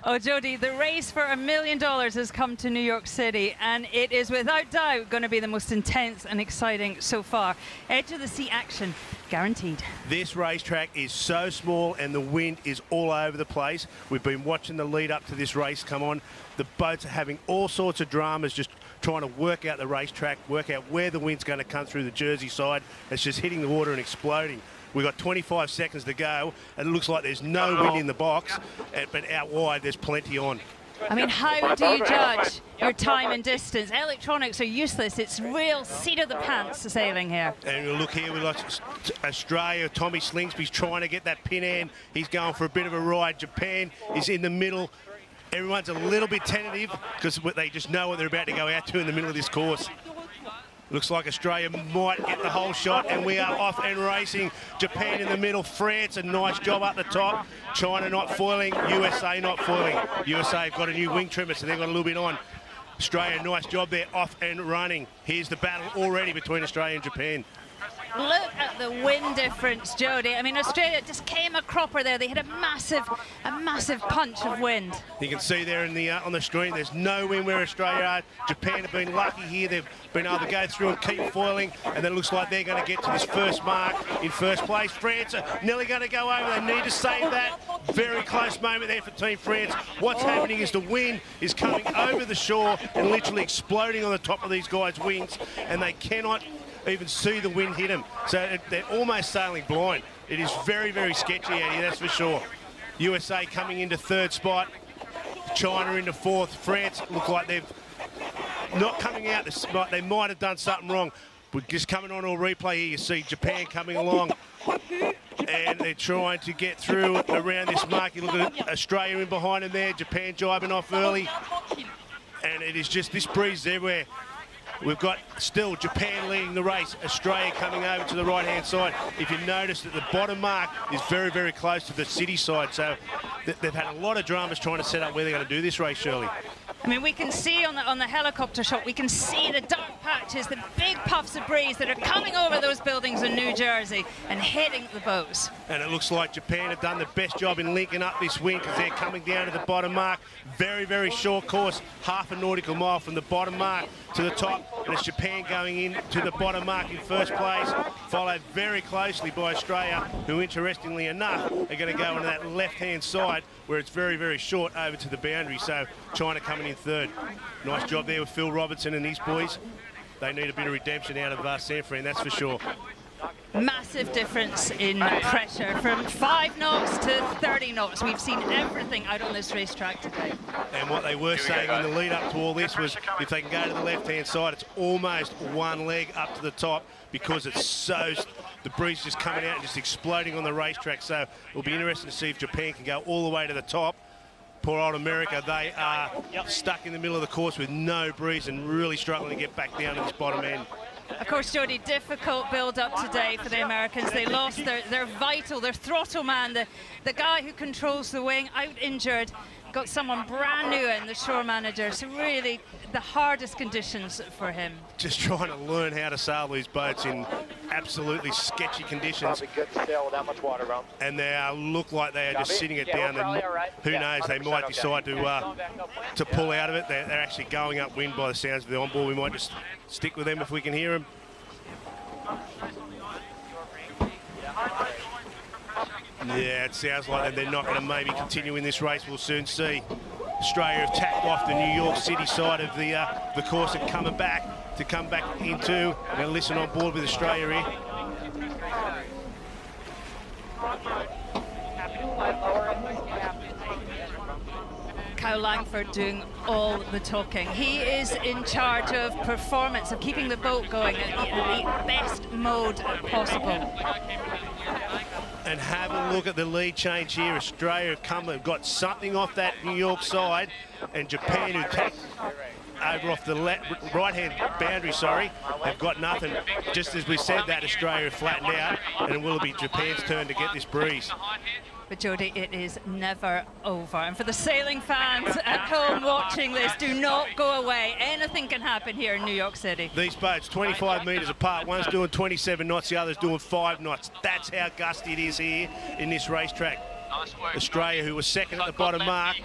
Oh, Jody, the race for $1 million has come to New York City, and it is without doubt going to be the most intense and exciting so far. Edge of the seat action, guaranteed. This racetrack is so small and the wind is all over the place. We've been watching the lead up to this race come on. The boats are having all sorts of dramas, just trying to work out the racetrack, work out where the wind's going to come through the Jersey side. It's just hitting the water and exploding. We've got 25 seconds to go, and it looks like there's no wind in the box, but out wide there's plenty on. I mean, how do you judge your time and distance? Electronics are useless. It's real seat of the pants sailing here. And look here, we've got Australia. Tommy Slingsby's trying to get that pin end. He's going for a bit of a ride. Japan is in the middle. Everyone's a little bit tentative because they just know what they're about to go out to in the middle of this course. Looks like Australia might get the whole shot, and we are off and racing. Japan in the middle, France, a nice job up the top. China not foiling, USA not foiling. USA have got a new wing trimmer, so they've got a little bit on. Australia, nice job there, off and running. Here's the battle already between Australia and Japan. Look at the wind difference, Jody. I mean, Australia just came a cropper there. They hit a massive punch of wind. You can see there in the on the screen, there's no wind where Australia are. Japan have been lucky here. They've been able to go through and keep foiling, and then it looks like they're going to get to this first mark in first place. France are nearly going to go over. They need to save that. Very close moment there for Team France. What's happening is the wind is coming over the shore and literally exploding on the top of these guys' wings, and they cannot even see the wind hit them. So they're almost sailing blind. It is very, very sketchy out here, that's for sure. USA coming into third spot. China into fourth. France look like they've not coming out the spot. They might have done something wrong. But just coming on a replay here, you see Japan coming along. And they're trying to get through around this mark. You look at Australia in behind them there. Japan jibing off early. And it is just this breeze everywhere. We've got still Japan leading the race, Australia coming over to the right-hand side. If you notice that the bottom mark is very, very close to the city side, so they've had a lot of dramas trying to set up where they're going to do this race, Shirley. I mean, we can see on the helicopter shot, we can see the dark patches, the big puffs of breeze that are coming over those buildings in New Jersey and hitting the boats. And it looks like Japan have done the best job in linking up this wind because they're coming down to the bottom mark. Very, very short course, half a nautical mile from the bottom mark to the top. And it's Japan going in to the bottom mark in first place, followed very closely by Australia, who, interestingly enough, are going to go into that left-hand side where it's very, very short over to the boundary. So China coming in third. Nice job there with Phil Robertson and his boys. They need a bit of redemption out of San Fran, that's for sure. Massive difference in pressure from 5 knots to 30 knots. We've seen everything out on this racetrack today. And what they were saying in the lead up to all this was if they can go to the left-hand side, it's almost one leg up to the top because it's so, the breeze just coming out and just exploding on the racetrack. So it'll be interesting to see if Japan can go all the way to the top. Poor old America, they are stuck in the middle of the course with no breeze and really struggling to get back down to this bottom end. Of course, Jody, difficult build-up today for the Americans. They lost their vital, their throttle man, the guy who controls the wing, out injured. Got someone brand new in, the shore manager. So really, the hardest conditions for him. Just trying to learn how to sail these boats in absolutely sketchy conditions. And they look like they are just sitting it down. Who knows, they might decide to pull out of it. They're actually going upwind by the sounds of the onboard. We might just stick with them if we can hear them. Yeah, it sounds like they're not going to maybe continue in this race. We'll soon see. Australia have tacked off the New York City side of the course and come back into. We're going to listen on board with Australia here. Kyle Langford doing all the talking. He is in charge of performance, of keeping the boat going in the best mode possible. And have a look at the lead change here. Australia have got something off that New York side, and Japan, who tacked over off the right-hand boundary, have got nothing. Just as we said that, Australia flattened out, and it will be Japan's turn to get this breeze. But Jody, it is never over. And for the sailing fans at home watching this, do not go away. Anything can happen here in New York City. These boats, 25 metres apart. One's doing 27 knots, the other's doing 5 knots. That's how gusty it is here in this racetrack. Australia, who was second at the bottom mark,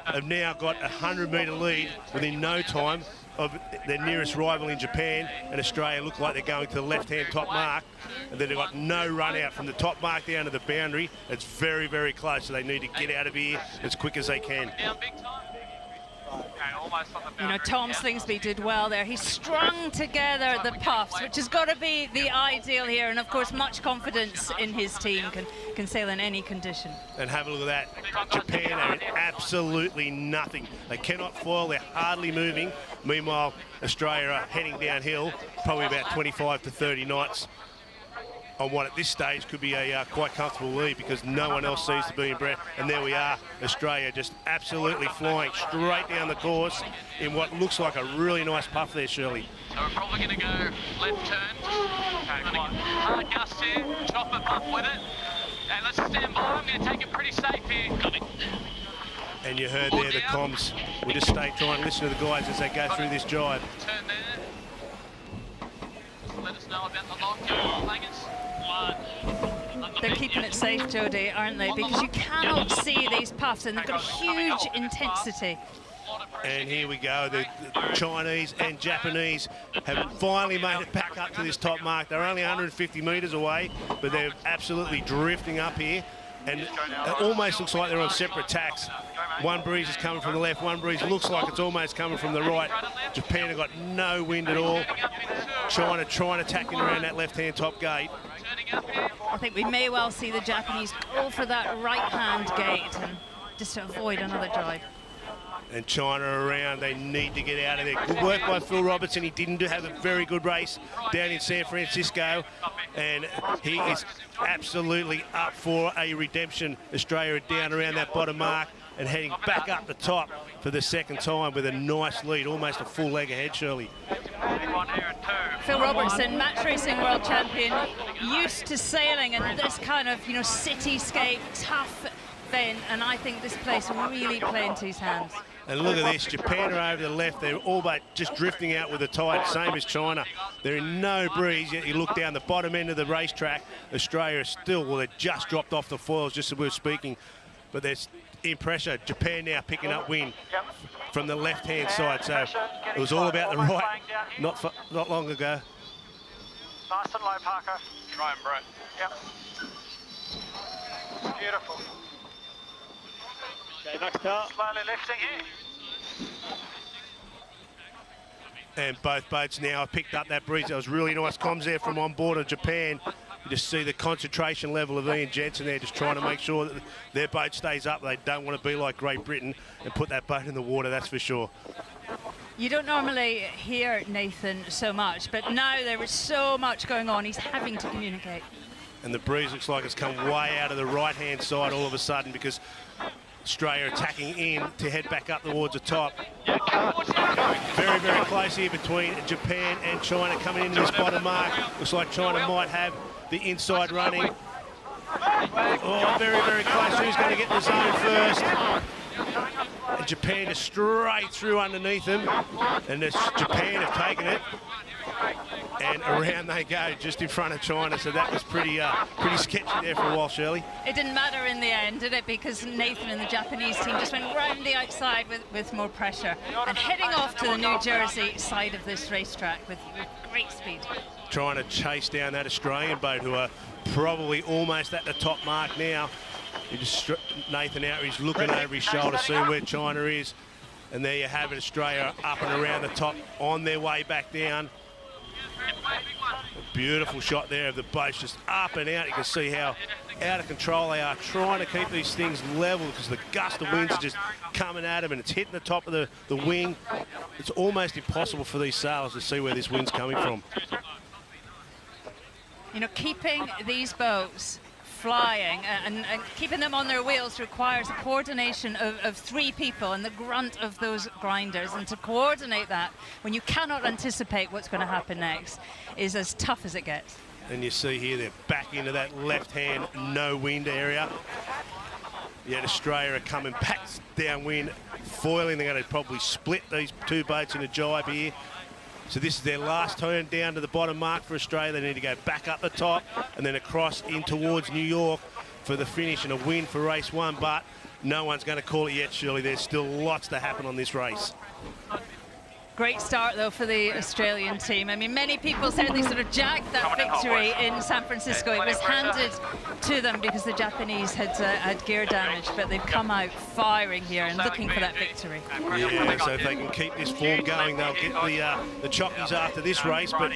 have now got a 100-metre lead within no time of their nearest rival in Japan, and Australia look like they're going to the left-hand top mark, and then they've got no run out from the top mark down to the boundary. It's very, very close, so they need to get out of here as quick as they can. You know, Tom Slingsby did well there. He strung together the puffs, which has got to be the ideal here, and of course much confidence in his team, can sail in any condition. And have a look at that. Japan are in absolutely nothing. They cannot foil, they're hardly moving. Meanwhile, Australia are heading downhill, probably about 25 to 30 knots on what at this stage could be a quite comfortable lead, because no one else seems to be in breath. And there we are, Australia just absolutely flying straight down the course in what looks like a really nice puff there, Shirley. So we're probably going to go left turn. Hard gust here, chopper puff with it. And let's stand by. I'm going to take it pretty safe here. Coming. And you heard there the comms. We'll just stay trying to listen to the guys as they go through this jibe. Turn there. Let us know about the lock, hangers. They're keeping it safe, Jody, aren't they? Because you cannot see these puffs, and they've got huge intensity. And here we go. The Chinese and Japanese have finally made it back up to this top mark. They're only 150 metres away, but they're absolutely drifting up here. And it almost looks like they're on separate tacks. One breeze is coming from the left, one breeze looks like it's almost coming from the right. Japan have got no wind at all. China trying to tack in around that left-hand top gate. I think we may well see the Japanese go for that right-hand gate and just to avoid another jibe. And China around, they need to get out of there. Good work by Phil Robertson. He didn't have a very good race down in San Francisco, and he is absolutely up for a redemption. Australia are down around that bottom mark and heading back up the top for the second time with a nice lead, almost a full leg ahead, Shirley. Phil Robertson, match racing world champion, used to sailing in this kind of, you know, cityscape, tough event, and I think this place will really play into his hands. And look at this, Japan are over the left. They're all but just drifting out with the tide, same as China. They're in no breeze, yet you look down the bottom end of the racetrack. Australia is still, well, they've just dropped off the foils just as we were speaking, but they're in pressure. Japan now picking up wind from the left-hand side, so it was all about the right not long ago. Nice and low, Parker. Try and break. Yep. Beautiful. Okay, next out. Slowly lifting here. And both boats now have picked up that breeze. That was really nice comms there from on board of Japan. You just see the concentration level of Ian Jensen there, just trying to make sure that their boat stays up. They don't want to be like Great Britain and put that boat in the water, that's for sure. You don't normally hear Nathan so much, but now there is so much going on, he's having to communicate. And the breeze looks like it's come way out of the right-hand side all of a sudden, because Australia attacking in to head back up towards the top. Very, very close here between Japan and China coming into this bottom mark. Looks like China might have the inside running. Oh, very, very close. Who's going to get the zone first? And Japan is straight through underneath them. And Japan have taken it. And around they go, just in front of China. So that was pretty sketchy there for a while, Shirley. It didn't matter in the end, did it? Because Nathan and the Japanese team just went round the outside with more pressure. And heading off to the New Jersey side of this racetrack with great speed. Trying to chase down that Australian boat, who are probably almost at the top mark now. You just Nathan out, he's looking over his shoulder, seeing where China is. And there you have it, Australia up and around the top, on their way back down. A beautiful shot there of the boats just up and out. You can see how out of control they are, trying to keep these things level because the gust of winds are just coming at them and it's hitting the top of the wing. It's almost impossible for these sailors to see where this wind's coming from. You know, keeping these boats flying and keeping them on their wheels requires a coordination of three people and the grunt of those grinders, and to coordinate that when you cannot anticipate what's going to happen next is as tough as it gets. And you see here they're back into that left-hand no wind area. Yet Australia are coming back downwind, foiling. They're going to probably split these two boats in a jibe here. So this is their last turn down to the bottom mark for Australia. They need to go back up the top and then across in towards New York for the finish and a win for race one. But no one's going to call it yet, Shirley. There's still lots to happen on this race. Great start, though, for the Australian team. I mean, many people said they sort of jagged that victory in San Francisco. It was handed to them because the Japanese had gear damage, but they've come out firing here and looking for that victory. Yeah, so if they can keep this form going, they'll get the chockies after this race, but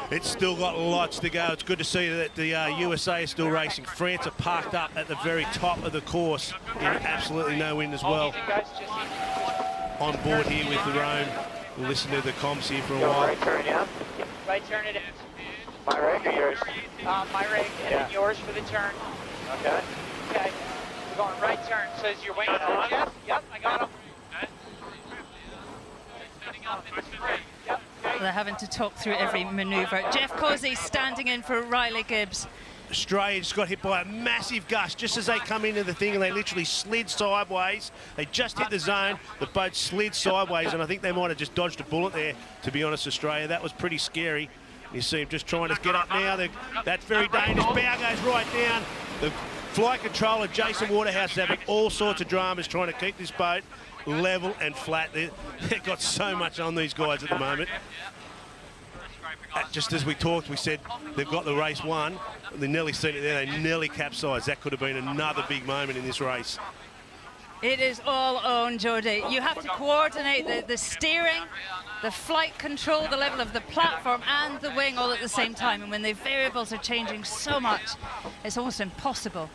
it's still got lots to go. It's good to see that the USA is still racing. France are parked up at the very top of the course in absolutely no wind as well. On board here with the Rome. We'll listen to the comms here for a while. Right turn, yeah. Right turn it is. My rig or yours? My rig, and then yours for the turn. Okay. Okay. We're going right turn. Says you're waiting on Jeff. Yep, I got him. They're having to talk through every manoeuvre. Jeff Causey standing in for Riley Gibbs. Australia just got hit by a massive gust just as they come into the thing, and they literally slid sideways. They just hit the zone, the boat slid sideways, and I think they might have just dodged a bullet there, to be honest, Australia. That was pretty scary. You see them just trying to get up now. That's very dangerous. Bow goes right down. The flight controller, Jason Waterhouse, is having all sorts of dramas trying to keep this boat level and flat. They've got so much on these guys at the moment. Just as we talked, we said they've got the race won. They nearly seen it there. They nearly capsized. That could have been another big moment in this race. It is all on, Jodie. You have to coordinate the steering, the flight control, the level of the platform and the wing all at the same time. And when the variables are changing so much, it's almost impossible.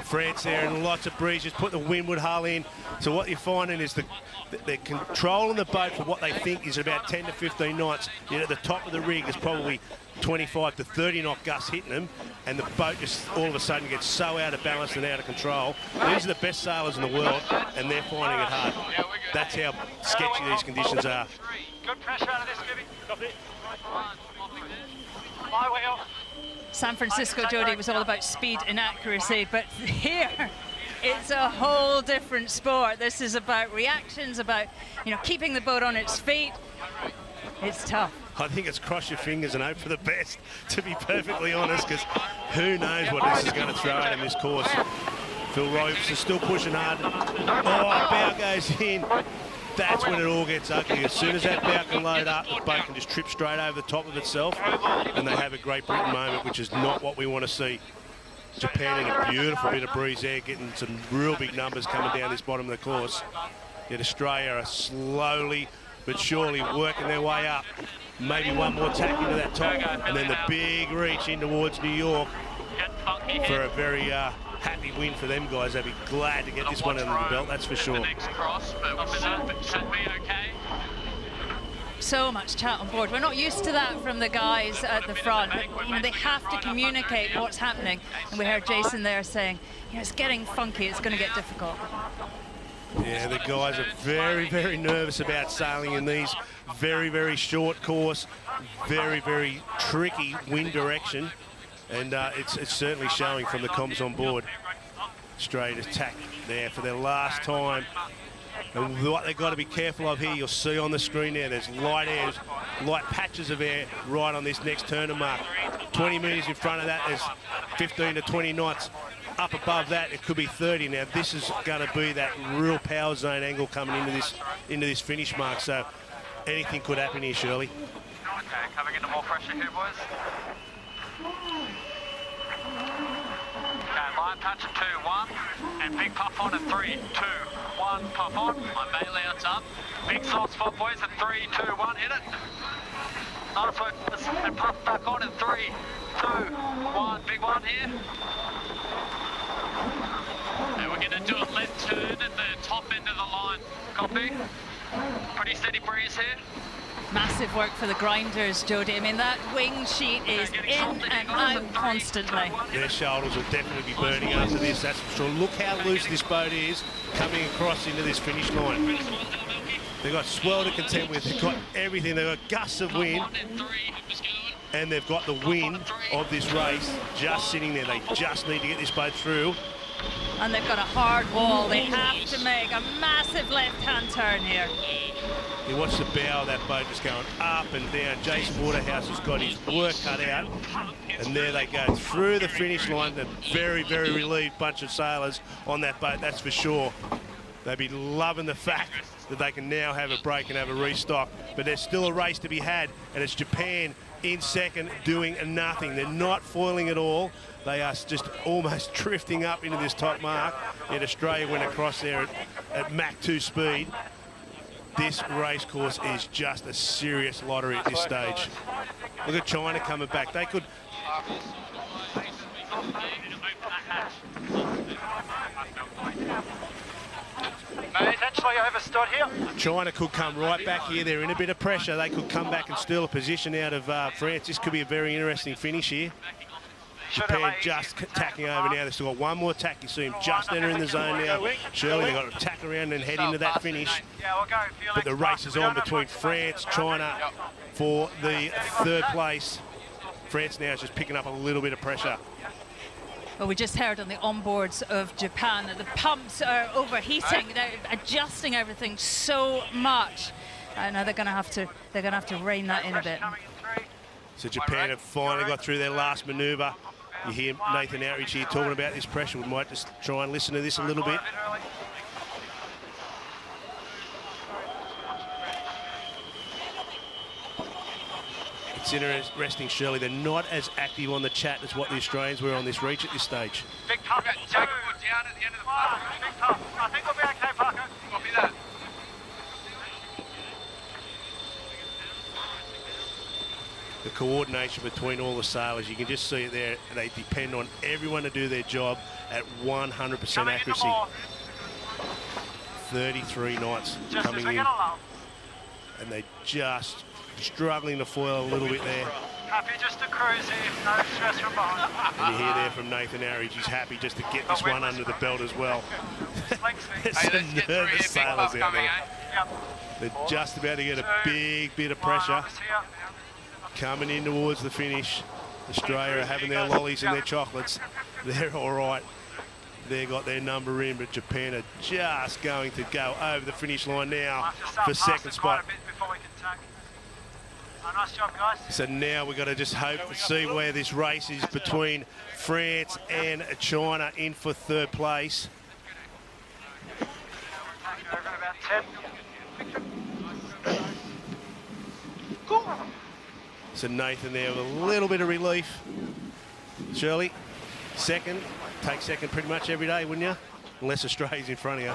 France there and lots of breeze, just put the windward hull in. So what you're finding is they're controlling the boat for what they think is about 10 to 15 knots. Yet at the top of the rig is probably 25 to 30 knot gusts hitting them, and the boat just all of a sudden gets so out of balance and out of control. These are the best sailors in the world, and they're finding it hard. That's how sketchy these conditions are. Good pressure out of this, Gibby. Copy. My wheel. San Francisco, Jodie, was all about speed and accuracy, but here it's a whole different sport. This is about reactions, about keeping the boat on its feet. It's tough. I think it's cross your fingers and hope for the best, to be perfectly honest, because who knows what this is going to throw out in this course. Phil Ropes is still pushing hard. Oh, bow goes in. That's when it all gets ugly. As soon as that bow can load up, the boat can just trip straight over the top of itself, and they have a Great Britain moment, which is not what we want to see. Japan in a beautiful bit of breeze there, getting some real big numbers coming down this bottom of the course. Yet Australia are slowly but surely working their way up. Maybe one more tack into that top, and then the big reach in towards New York for a very happy win for them guys. They'll be glad to get this one under the belt, that's for sure. So much chat on board. We're not used to that from the guys at the front, but they have to communicate what's happening. And we heard Jason there saying, it's getting funky, it's going to get difficult. Yeah, the guys are very, very nervous about sailing in these very, very short course, very, very tricky wind direction. And it's certainly showing from the comms on board. Straight attack there for their last time. And what they've got to be careful of here, you'll see on the screen there, there's light airs, light patches of air right on this next turner mark. 20 metres in front of that, there's 15 to 20 knots. Up above that, it could be 30. Now, this is going to be that real power zone angle coming into this finish mark. So anything could happen here, Shirley. Okay, coming into more pressure here, boys. Okay, line patch at 2-1, and big puff on at 3-2-1. Puff on. My bailout's up. Big soft spot, boys, at 3-2-1. Hit it. Nice work, and puff back on at 3-2-1. Big one here. And we're going to do a left turn at the top end of the line. Copy. Pretty steady breeze here. Massive work for the grinders, Jodie. I mean, that wing sheet is in and out constantly. Their shoulders will definitely be burning after this, that's for sure. Look how loose this boat is coming across into this finish line. They've got swell to contend with, they've got everything. They've got gusts of wind, and they've got the wind of this race just sitting there. They just need to get this boat through And they've got a hard wall. They have to make a massive left-hand turn here. You watch the bow of that boat just going up and down. Jason Waterhouse has got his work cut out. And there they go through the finish line. A very, very relieved bunch of sailors on that boat, that's for sure. They'd be loving the fact that they can now have a break and have a restock. But there's still a race to be had, and it's Japan in second doing nothing. They're not foiling at all. They are just almost drifting up into this top mark. Yet Australia went across there at Mach 2 speed. This race course is just a serious lottery at this stage. Look at China coming back. They could... Potentially overstood here. China could come right back here. They're in a bit of pressure. They could come back and steal a position out of France. This could be a very interesting finish here. Japan just tacking over now. They've still got one more tack. You see him just entering the zone now. Surely they've got to tack around and head into that finish. But the race is on between France, China for the third place. France now is just picking up a little bit of pressure. Well, we just heard on the onboards of Japan that the pumps are overheating. They're adjusting everything so much. I know they're going to have to rein that in a bit. So Japan have finally got through their last manoeuvre. You hear Nathan Outreach here talking about this pressure. We might just try and listen to this a little bit. It's interesting, Shirley, they're not as active on the chat as what the Australians were on this reach at this stage. Big top, down at the end of the park. Big top. I think we'll be okay, Parker. Copy that. The coordination between all the sailors, you can just see it there. They depend on everyone to do their job at 100% accuracy. 33 knots coming in. And they just struggling to foil a little bit there. Happy just to cruise here, no stress from behind. And you hear there from Nathan Arridge, he's happy just to get this one under the belt as well. There's some nervous sailors out there. They're just about to get a big bit of pressure. Coming in towards the finish. Australia are having their lollies and their chocolates. They're all right. They got their number in, but Japan are just going to go over the finish line now for second spot. Nice job, guys. So now we've got to just hope to see where this race is between France and China in for third place. Over in about 10. So Nathan there with a little bit of relief. Shirley, second. Take second pretty much every day, wouldn't you? Unless Australia's in front of you.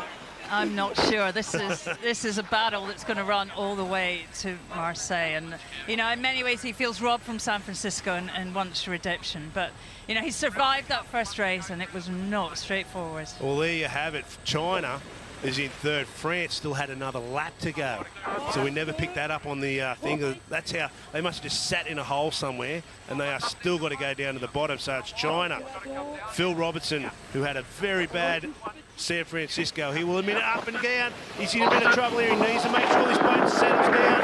I'm not sure. This is a battle that's going to run all the way to Marseille, and you know, in many ways he feels robbed from San Francisco and wants redemption. But you know, he survived that first race, and it was not straightforward. Well, there you have it. China is in third. France still had another lap to go, so we never picked that up on the thing. That's how they must have just sat in a hole somewhere, and they are still got to go down to the bottom. So it's China. Phil Robertson, who had a very bad San Francisco, he will admit it, up and down. He's in a bit of trouble here. He needs to make sure this boat settles down.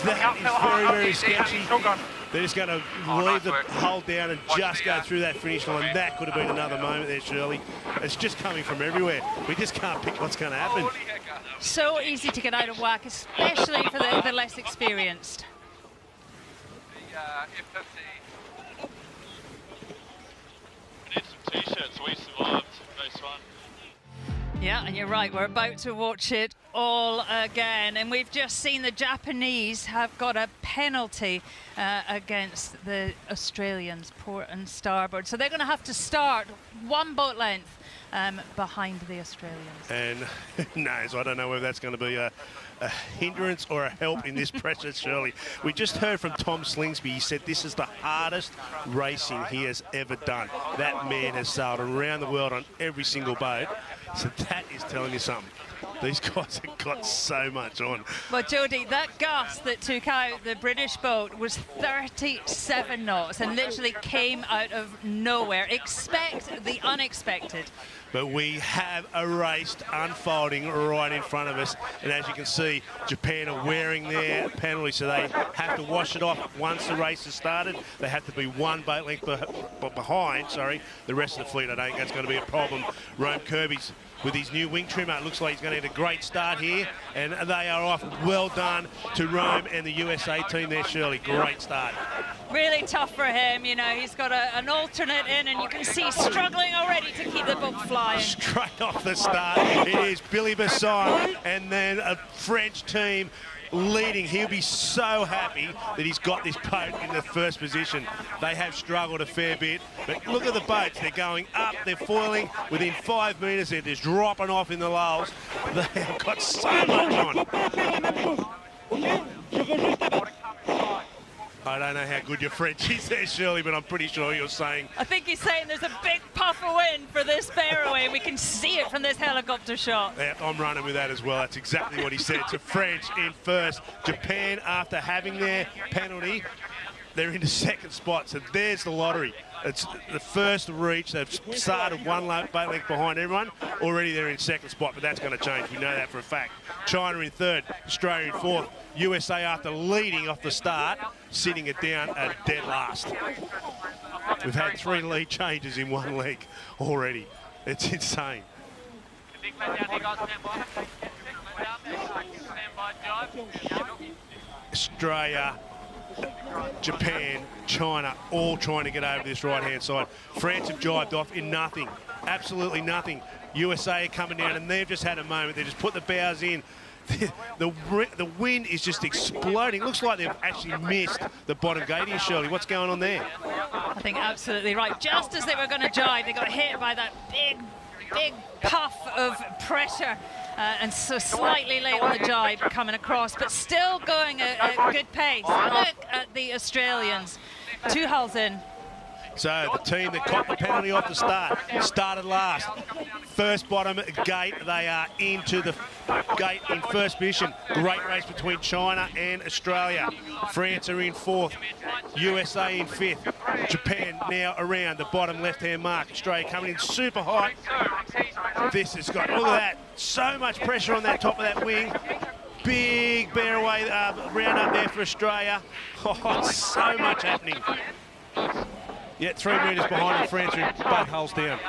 That is very, very sketchy. They're just going to leave the hull down and just go through that finish line. That could have been another moment there, Shirley. It's just coming from everywhere. We just can't pick what's going to happen. So easy to get out of whack, especially for the less experienced. We need some T-shirts. We survived race one. Yeah, and you're right, we're about to watch it all again, and we've just seen the Japanese have got a penalty against the Australians, port and starboard, so they're going to have to start one boat length behind the Australians. And who knows, I don't know whether that's going to be a hindrance or a help in this pressure, Shirley. We just heard from Tom Slingsby. He said this is the hardest racing he has ever done. That man has sailed around the world on every single boat. So that is telling you something. These guys have got so much on. Well, Jodie, that gust that took out the British boat was 37 knots and literally came out of nowhere. Expect the unexpected. But we have a race unfolding right in front of us. And as you can see, Japan are wearing their penalty, so they have to wash it off once the race has started. They have to be one boat length behind, the rest of the fleet. I don't think that's going to be a problem. Rome Kirby's with his new wing trimmer. It looks like he's going to get a great start here, and they are off. Well done to Rome and the USA team there, Shirley. Great start. Really tough for him, you know. He's got an alternate in, and you can see he's struggling already to keep the boat flying. Straight off the start, it is Billy Besson, and then a French team leading. He'll be so happy that he's got this boat in the first position. They have struggled a fair bit, but look at the boats. They're going up, they're foiling. Within 5 meters, they're just dropping off in the lulls. They have got so much on. I don't know how good your French is there, Shirley, but I'm pretty sure you're saying... I think he's saying there's a big puff of wind for this fairway. We can see it from this helicopter shot. Yeah, I'm running with that as well. That's exactly what he said. So French in first. Japan, after having their penalty, they're in the second spot. So there's the lottery. It's the first reach. They've started one boat length behind everyone. Already they're in second spot, but that's going to change. We know that for a fact. China in third, Australia in fourth. USA, after leading off the start, sitting it down at dead last. We've had 3 lead changes in 1 leg already. It's insane. Australia, Japan, China, all trying to get over this right-hand side. France have jibed off in nothing, absolutely nothing. USA are coming down, and they've just had a moment. They just put the bows in. The wind is just exploding. Looks like they've actually missed the bottom gate here, Shirley. What's going on there? I think absolutely right. Just as they were going to jibe, they got hit by that big puff of pressure. And so slightly late on the jibe coming across, but still going at good pace. Look at the Australians. 2 hulls in. So the team that caught the penalty off the start started last. First bottom gate, they are into the gate in first position. Great race between China and Australia. France are in fourth, USA in fifth. Japan now around the bottom left-hand mark. Australia coming in super hot. This has got, look at that, so much pressure on that top of that wing. Big bear away round up there for Australia. Oh, so much happening. Yeah, 3 meters behind the France are both hulls down.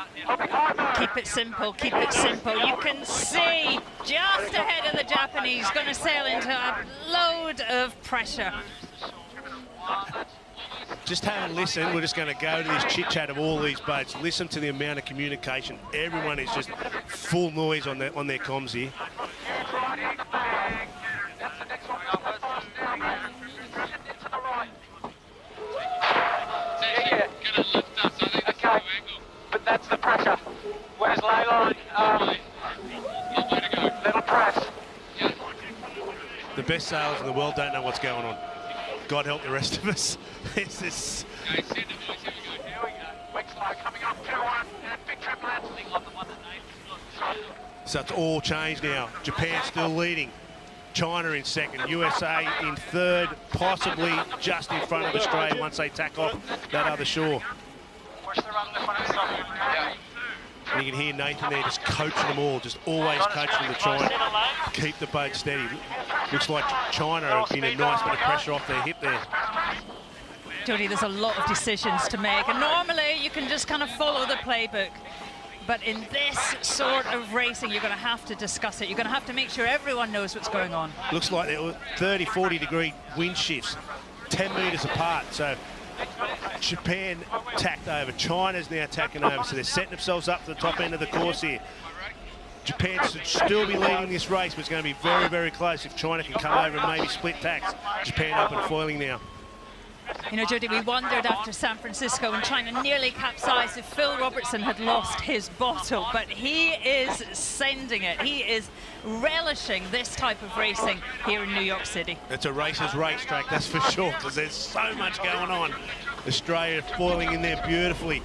Keep it simple, keep it simple. You can see just ahead of the Japanese, going to sail into a load of pressure. Just have a listen. We're just going to go to this chit-chat of all these boats. Listen to the amount of communication. Everyone is just full noise on their comms here. Okay, but that's the pressure. Where's Leyline? Little press. The best sailors in the world don't know what's going on. God help the rest of us. It's this. So it's all changed now. Japan still leading. China in second, USA in third, possibly just in front of Australia once they tack off that other shore. And you can hear Nathan there just coaching them all, just always coaching them to try and keep the boat steady. Looks like China have been a nice bit of pressure off their hip there. Jodie, there's a lot of decisions to make, and normally you can just kind of follow the playbook. But in this sort of racing, you're going to have to discuss it. You're going to have to make sure everyone knows what's going on. Looks like there were 30, 40 degree wind shifts, 10 meters apart. So Japan tacked over. China's now tacking over. So they're setting themselves up to the top end of the course here. Japan should still be leading this race, but it's going to be very, very close if China can come over and maybe split tacks. Japan up and foiling now. You know, Jodie, we wondered after San Francisco when China nearly capsized if Phil Robertson had lost his bottle, but he is sending it. He is relishing this type of racing here in New York City. It's a racer's racetrack, that's for sure, because there's so much going on. Australia foiling in there beautifully.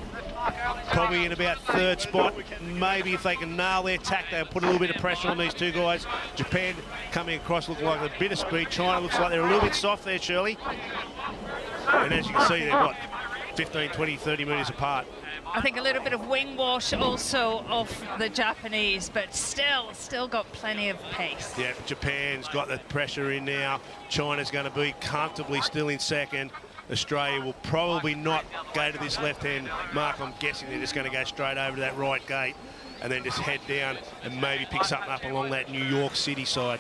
Probably in about third spot. Maybe if they can nail their tack, they'll put a little bit of pressure on these two guys. Japan coming across look like a bit of speed. China looks like they're a little bit soft there, Shirley. And as you can see, they've got 15, 20, 30 metres apart. I think a little bit of wing wash also off the Japanese, but still got plenty of pace. Yeah, Japan's got the pressure in now. China's going to be comfortably still in second. Australia will probably not go to this left-hand mark. I'm guessing they're just going to go straight over to that right gate and then just head down and maybe pick something up along that New York City side.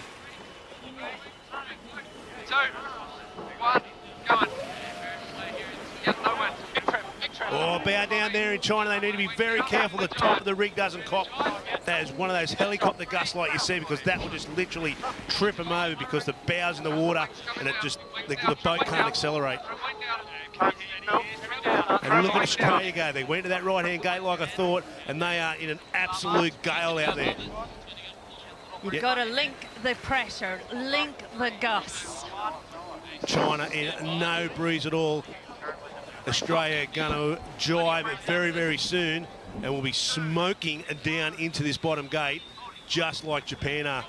2, 1, go on. Yep, no wind. Big trim, big trim. Oh, bow down there in China. They need to be very careful the top of the rig doesn't cop. That is one of those helicopter gusts like you see, because that will just literally trip them over because the bow's in the water and it just, the boat can't accelerate. And look at Australia go. They went to that right-hand gate like I thought, and they are in an absolute gale out there. You've got to link the pressure, link the gusts. China in no breeze at all. Australia going to jibe very, very soon, and will be smoking down into this bottom gate, just like Japan are.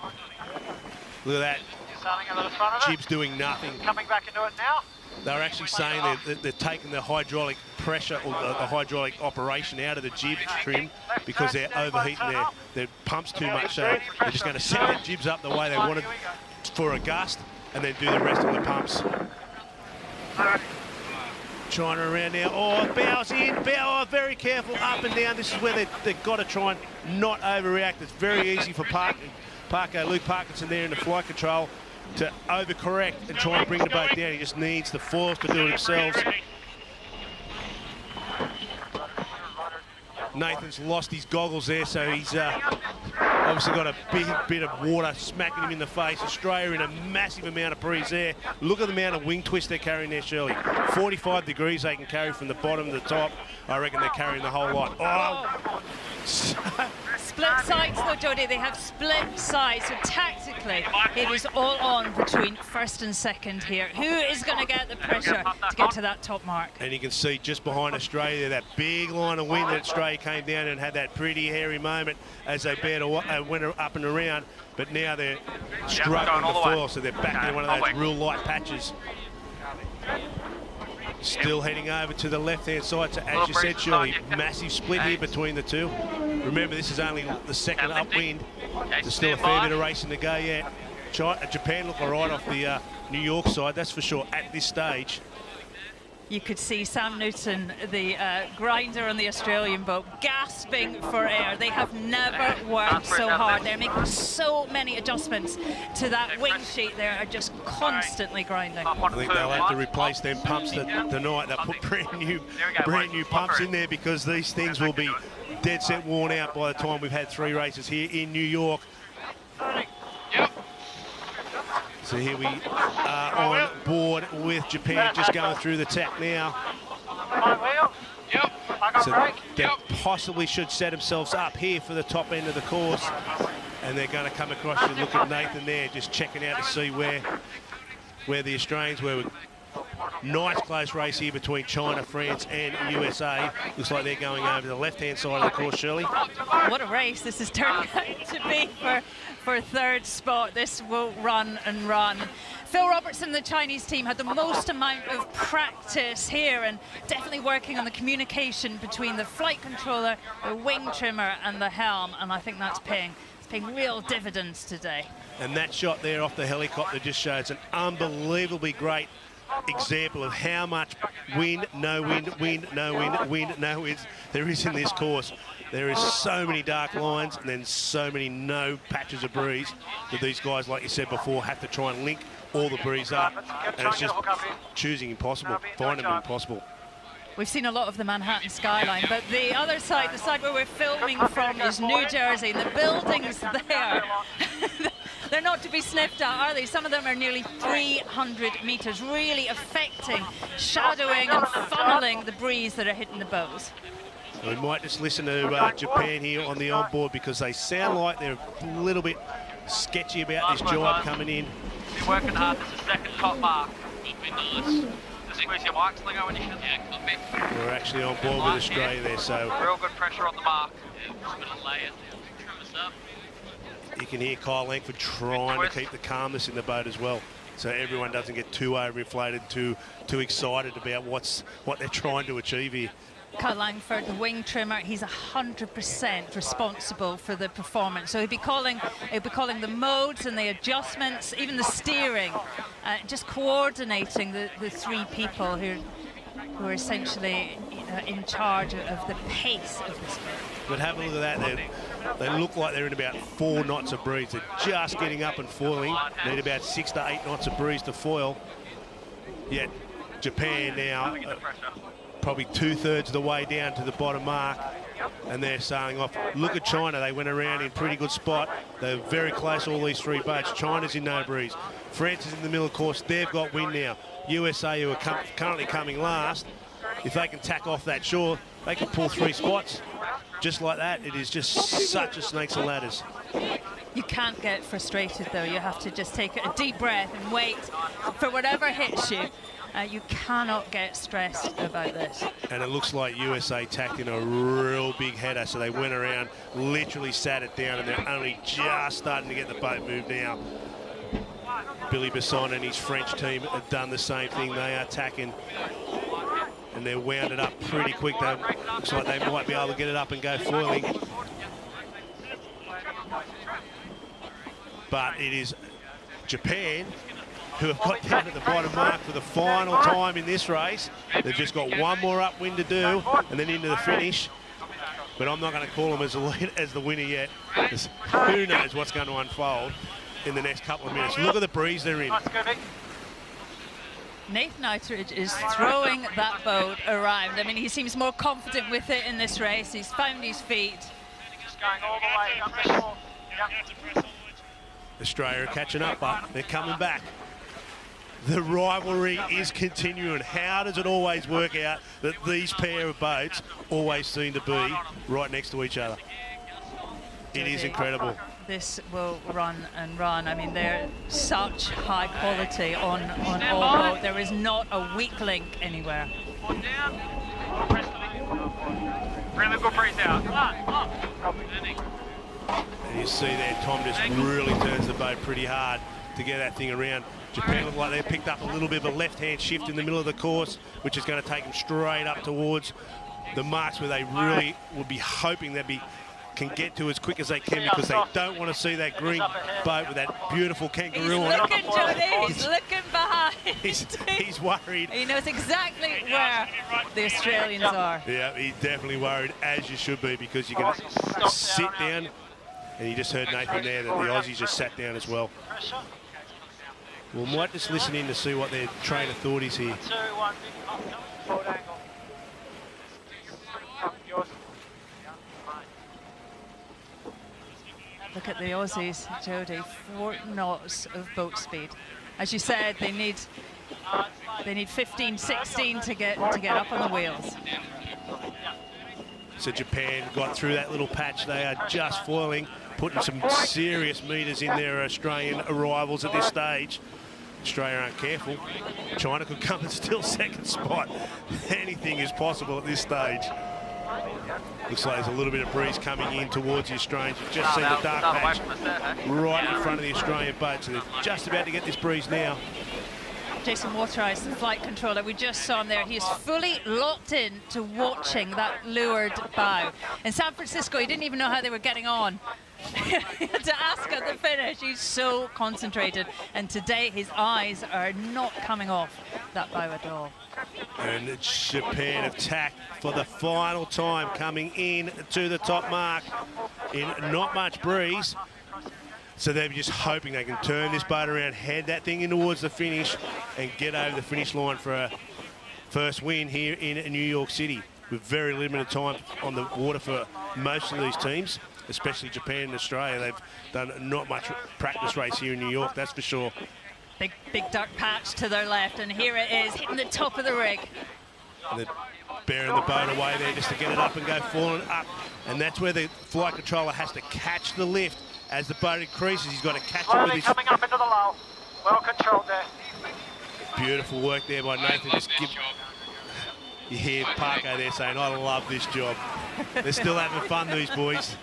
Look at that. Starting a little front of it. Jib's doing nothing. Coming back into it now. They're actually saying they're taking the hydraulic pressure or the hydraulic operation out of the jib trim because they're overheating their pumps too much. So they're just going to set their jibs up the way they wanted for a gust and then do the rest of the pumps. China around now. Oh, bows in, bow, very careful, up and down. This is where they've got to try and not overreact. It's very easy for Luke Parkinson there in the flight control to overcorrect and try and bring the boat down. He just needs the foils to do it themselves. Nathan's lost his goggles there, so he's obviously got a big bit of water smacking him in the face. Australia in a massive amount of breeze there. Look at the amount of wing twist they're carrying there, Shirley. 45 degrees they can carry from the bottom to the top. I reckon they're carrying the whole lot. Oh! Split sides though, Jodie, they have split sides, so tactically it is all on between first and second here. Who is going to get the pressure to get to that top mark? And you can see just behind Australia that big line of wind that Australia came down and had that pretty hairy moment as they went up and around, but now they're struggling the foil, so they're back in one of those real light patches. Still heading over to the left-hand side, so as you said, Shirley, massive split here between the two. Remember, this is only the second upwind. There's still a fair bit of racing to go yet. Japan look all right off the New York side, that's for sure, at this stage. You could see Sam Newton, the grinder on the Australian boat, gasping for air. They have never worked so hard. They're making so many adjustments to that wing sheet. They are just constantly grinding. I think they'll have to replace them pumps tonight. They'll put brand new pumps in there because these things will be dead set worn out by the time we've had 3 races here in New York. So here we are on board with Japan, just going through the tack now. So they possibly should set themselves up here for the top end of the course. And they're going to come across and look at Nathan there, just checking out to see where the Australians were. Nice close race here between China, France and USA. Looks like they're going over to the left-hand side of the course, Shirley. What a race this is turning out to be for third spot. This will run and run. Phil Robertson, the Chinese team, had the most amount of practice here and definitely working on the communication between the flight controller, the wing trimmer and the helm, and I think that's paying real dividends today. And that shot there off the helicopter just shows an unbelievably great example of how much wind, no wind, wind, no wind, wind, no wind there is in this course. There is so many dark lines and then so many no patches of breeze that these guys, like you said before, have to try and link all the breeze up, and it's just choosing impossible, finding them impossible. We've seen a lot of the Manhattan skyline, but the other side, the side where we're filming from, is New Jersey. The buildings there, they're not to be sniffed at, are they? Some of them are nearly 300 meters, really affecting, shadowing and funneling the breeze that are hitting the bows. We might just listen to Japan here on the onboard because they sound like they're a little bit sketchy about this job coming in. You're working hard. This is second top mark. Nice. Where's your mic slinger when you can? Yeah, copy. We're actually on board with Australia there, so... Real good pressure on the mark. Yeah, we're just going to lay it, trim us up. you can hear Kyle Langford trying to keep the calmness in the boat as well, so everyone doesn't get too overinflated, too excited about what they're trying to achieve here. Kyle Langford, the wing trimmer, he's 100% responsible for the performance. So he'll be calling the modes and the adjustments, even the steering, just coordinating the three people who are essentially in charge of the pace of this boat. But have a look at that. They look like they're in about 4 knots of breeze. They're just getting up and foiling. Need about 6 to 8 knots of breeze to foil. Yet Japan now probably 2/3 of the way down to the bottom mark, and they're sailing off. Look at China. They went around in pretty good spot. They're very close, all these 3 boats. China's in no breeze. France is in the middle, of course. They've got wind now. USA, who are currently coming last, if they can tack off that shore, they can pull 3 spots. Just like that. It is just such a snakes and ladders. You can't get frustrated, though. You have to just take a deep breath and wait for whatever hits you. You cannot get stressed about this. And it looks like USA tacked in a real big header, so they went around, literally sat it down, and they're only just starting to get the boat moved now. Billy Besson and his French team have done the same thing. They are tacking, and they're wound it up pretty quick. Looks like they might be able to get it up and go foiling. But it is Japan who have got down at the bottom mark for the final time in this race. They've just got one more upwind to do, and then into the finish. But I'm not going to call them as the winner yet, because who knows what's going to unfold in the next couple of minutes. Look at the breeze they're in. Nathan Outridge is throwing that boat around. I mean, he seems more confident with it in this race. He's found his feet. Just going all the way up the shore. Yep. Australia are catching up, but they're coming back. The rivalry is continuing. How does it always work out that these pair of boats always seem to be right next to each other? It is incredible. This will run and run. I mean, they're such high quality on all boat. There is not a weak link anywhere. One down. Really good breeze out. And you see there, Tom just really turns the boat pretty hard to get that thing around. Japan look like they've picked up a little bit of a left-hand shift in the middle of the course, which is going to take them straight up towards the marks where they really would be hoping they can get to as quick as they can, because they don't want to see that green boat with that beautiful kangaroo on it. He's looking, Jody. He's looking behind. He's worried. He knows exactly where the Australians are. Yeah, he's definitely worried, as you should be, because you can sit down, and you just heard Nathan there that the Aussies just sat down as well. We might just listen in to see what their train of thought is here. 2, 1, big forward angle. Yours. Look at the Aussies, Jody, 4 knots of boat speed. As you said, they need 15, 16 to get up on the wheels. So Japan got through that little patch. They are just foiling, putting some serious meters in their Australian arrivals at this stage. Australia aren't careful. China could come and steal second spot. Anything is possible at this stage. Looks like there's a little bit of breeze coming in towards the Australians. You've just seen the dark patch right in front of the Australian boat, so they're just about to get this breeze now. Jason Waterice, the flight controller, we just saw him there. He is fully locked in to watching that leeward bow. In San Francisco, he didn't even know how they were getting on. To ask at the finish, he's so concentrated. And today, his eyes are not coming off that bow at all. And Japan have tacked for the final time, coming in to the top mark in not much breeze. So they're just hoping they can turn this boat around, head that thing in towards the finish, and get over the finish line for a first win here in New York City. With very limited time on the water for most of these teams, especially Japan and Australia. They've done not much practice race here in New York, that's for sure. Big dark patch to their left, and here it is, hitting the top of the rig. And they're bearing the boat away there just to get it up and go falling up. And that's where the flight controller has to catch the lift. As the boat increases, he's got to catch it with his... coming up into the lull. Well controlled there. Beautiful work there by Nathan. Just give... You hear Parko there saying, I love this job. They're still having fun, these boys.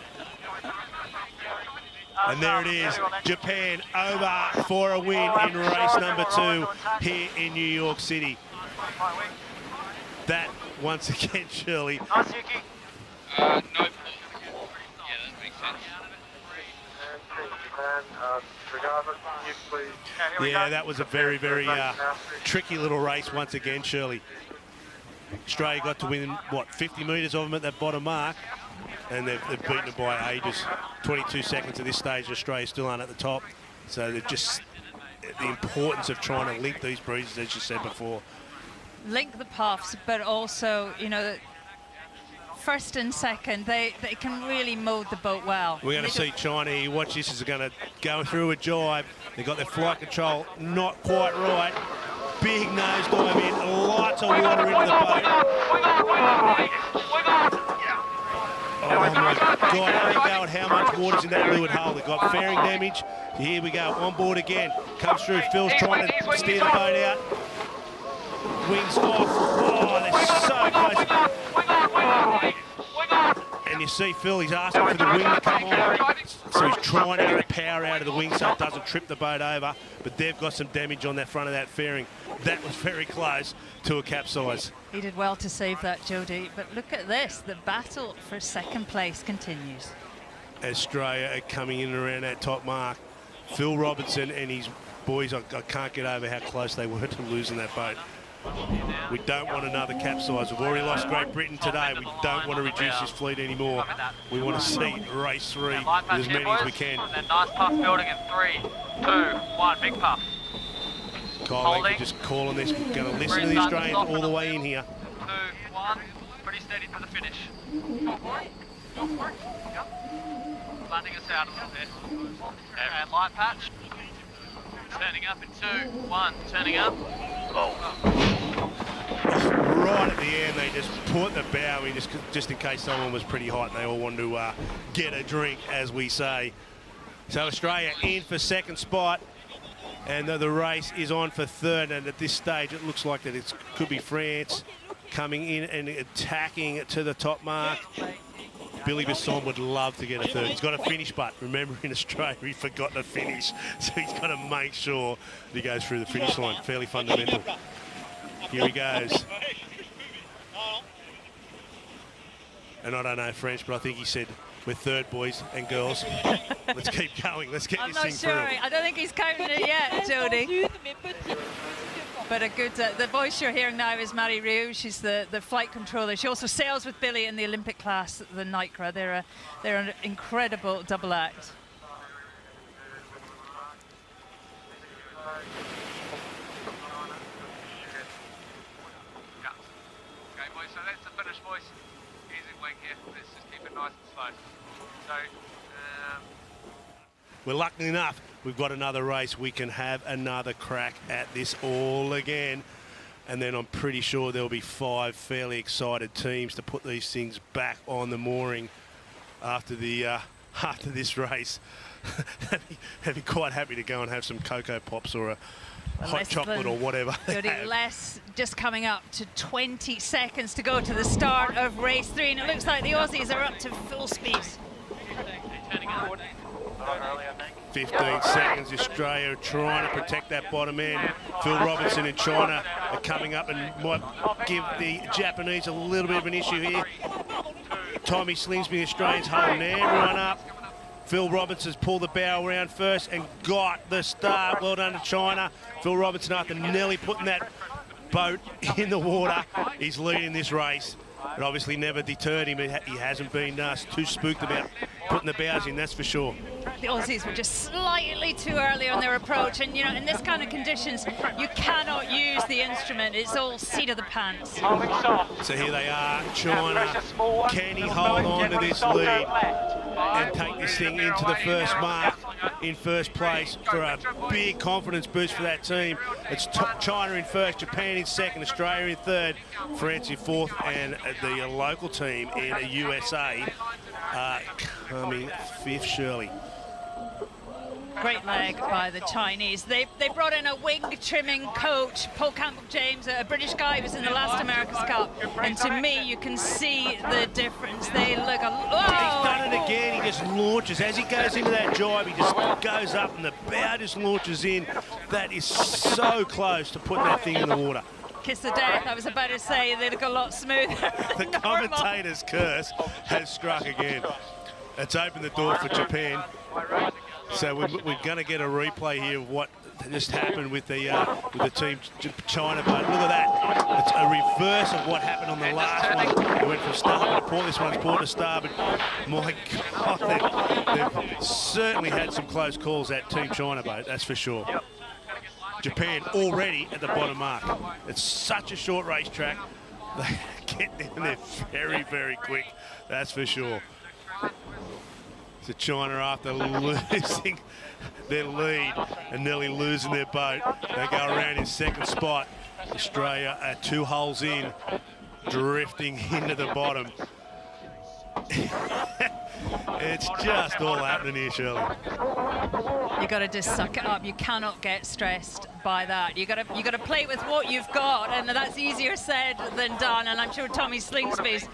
And there it is, Japan over for a win in race number 2 here in New York City. That, once again, Shirley. No. Yeah, that makes sense. Yeah, that was a very, very tricky little race once again, Shirley. Australia got to win, what, 50 metres of them at that bottom mark, and they've beaten it by ages. 22 seconds at this stage, Australia still aren't at the top. So they're just, the importance of trying to link these breezes, as you said before. Link the puffs, but also, you know, first and second, they can really mold the boat well. We're going to see China here. Watch this, is going to go through a jibe. They've got their flight control not quite right. Big nose dive in, lots of water into the boat. Oh my God, I think about how much water's in that leeward hull. They've got fairing damage. Here we go, on board again. Comes through, Phil's trying to steer the boat out. Wings off. Oh, they're so close. And you see Phil, he's asking for the wing to come on. So he's trying to get the power out of the wing so it doesn't trip the boat over. But they've got some damage on that front of that fairing. That was very close to a capsize. He did well to save that, Jody. But look at this, the battle for second place continues. Australia are coming in around that top mark. Phil Robertson and his boys, I can't get over how close they were to losing that boat. We don't want another capsize. We've already lost Great Britain today. We don't want to reduce this fleet anymore. We want to see race 3 with as many as we can. And nice puff building in 3, 2, 1, big puff. Kyle Langford just calling this. We're going to listen to the Australians all the way in here. 2, 1, pretty steady for the finish. Landing us out a little bit. And light patch. Turning up in 2, 1, turning up. Right at the end, they just put the bow in just in case someone was pretty hot and they all wanted to get a drink, as we say. So Australia in for second spot, and the race is on for third. And at this stage, it looks like that it could be France coming in and attacking to the top mark. Billy Besson would love to get a third. He's got a finish, but remember in Australia he forgot to finish, so he's got to make sure that he goes through the finish line. Fairly fundamental. Here he goes. And I don't know French, but I think he said, "We're third, boys and girls. Let's keep going. Let's get this thing through." I'm not sure. I don't think he's counting it yet, Jody. But a good, the voice you're hearing now is Marie Rieu. She's the flight controller. She also sails with Billy in the Olympic class, the Nycra. They're an incredible double act. Okay, boys, so that's the finish, boys. Easy wing here. Let's just keep it nice and slow. So, We're lucky enough, we've got another race. We can have another crack at this all again. And then I'm pretty sure there'll be 5 fairly excited teams to put these things back on the mooring after this race. They'd be quite happy to go and have some Cocoa Pops or a hot chocolate or whatever. Jody, less, just coming up to 20 seconds to go to the start of race 3. And it looks like the Aussies are up to full speed. 15 seconds, Australia trying to protect that bottom end. Phil Robertson and China are coming up and might give the Japanese a little bit of an issue here. Tommy Slingsby, the Australians, holding everyone up. Phil Robinson's pulled the bow around first and got the start. Well done to China. Phil Robinson, after nearly putting that boat in the water, he's leading this race. It obviously never deterred him. He hasn't been too spooked about putting the bows in, that's for sure. The Aussies were just slightly too early on their approach, and you know, in this kind of conditions, you cannot use the instrument. It's all seat of the pants. So here they are, China. Can he hold on to this lead and take this thing into the first mark in first place for a big confidence boost for that team? It's China in first, Japan in second, Australia in third, France in fourth, and the local team in the USA coming fifth, Shirley. Great leg by the Chinese. They brought in a wing trimming coach, Paul Campbell-James, a British guy who was in the last America's Cup. And to me, you can see the difference. They look He's done it again. He just launches. As he goes into that jibe, he just goes up and the bow just launches in. That is so close to putting that thing in the water. Kiss of death. I was about to say they look a lot smoother. The commentator's curse has struck again. It's opened the door for Japan. So we're going to get a replay here of what just happened with the team China boat. Look at that. It's a reverse of what happened on the last one. It went from starboard to port. This one's port to starboard. My God, they've certainly had some close calls, that Team China boat, that's for sure. Japan already at the bottom mark. It's such a short racetrack. They get down there very, very quick, that's for sure. So China, after losing their lead and nearly losing their boat, they go around in second spot. Australia are 2 holes in, drifting into the bottom. It's just all happening here, Shirley. You got to just suck it up. You cannot get stressed by that. You got to play with what you've got, and that's easier said than done. And I'm sure Tommy Slingsby's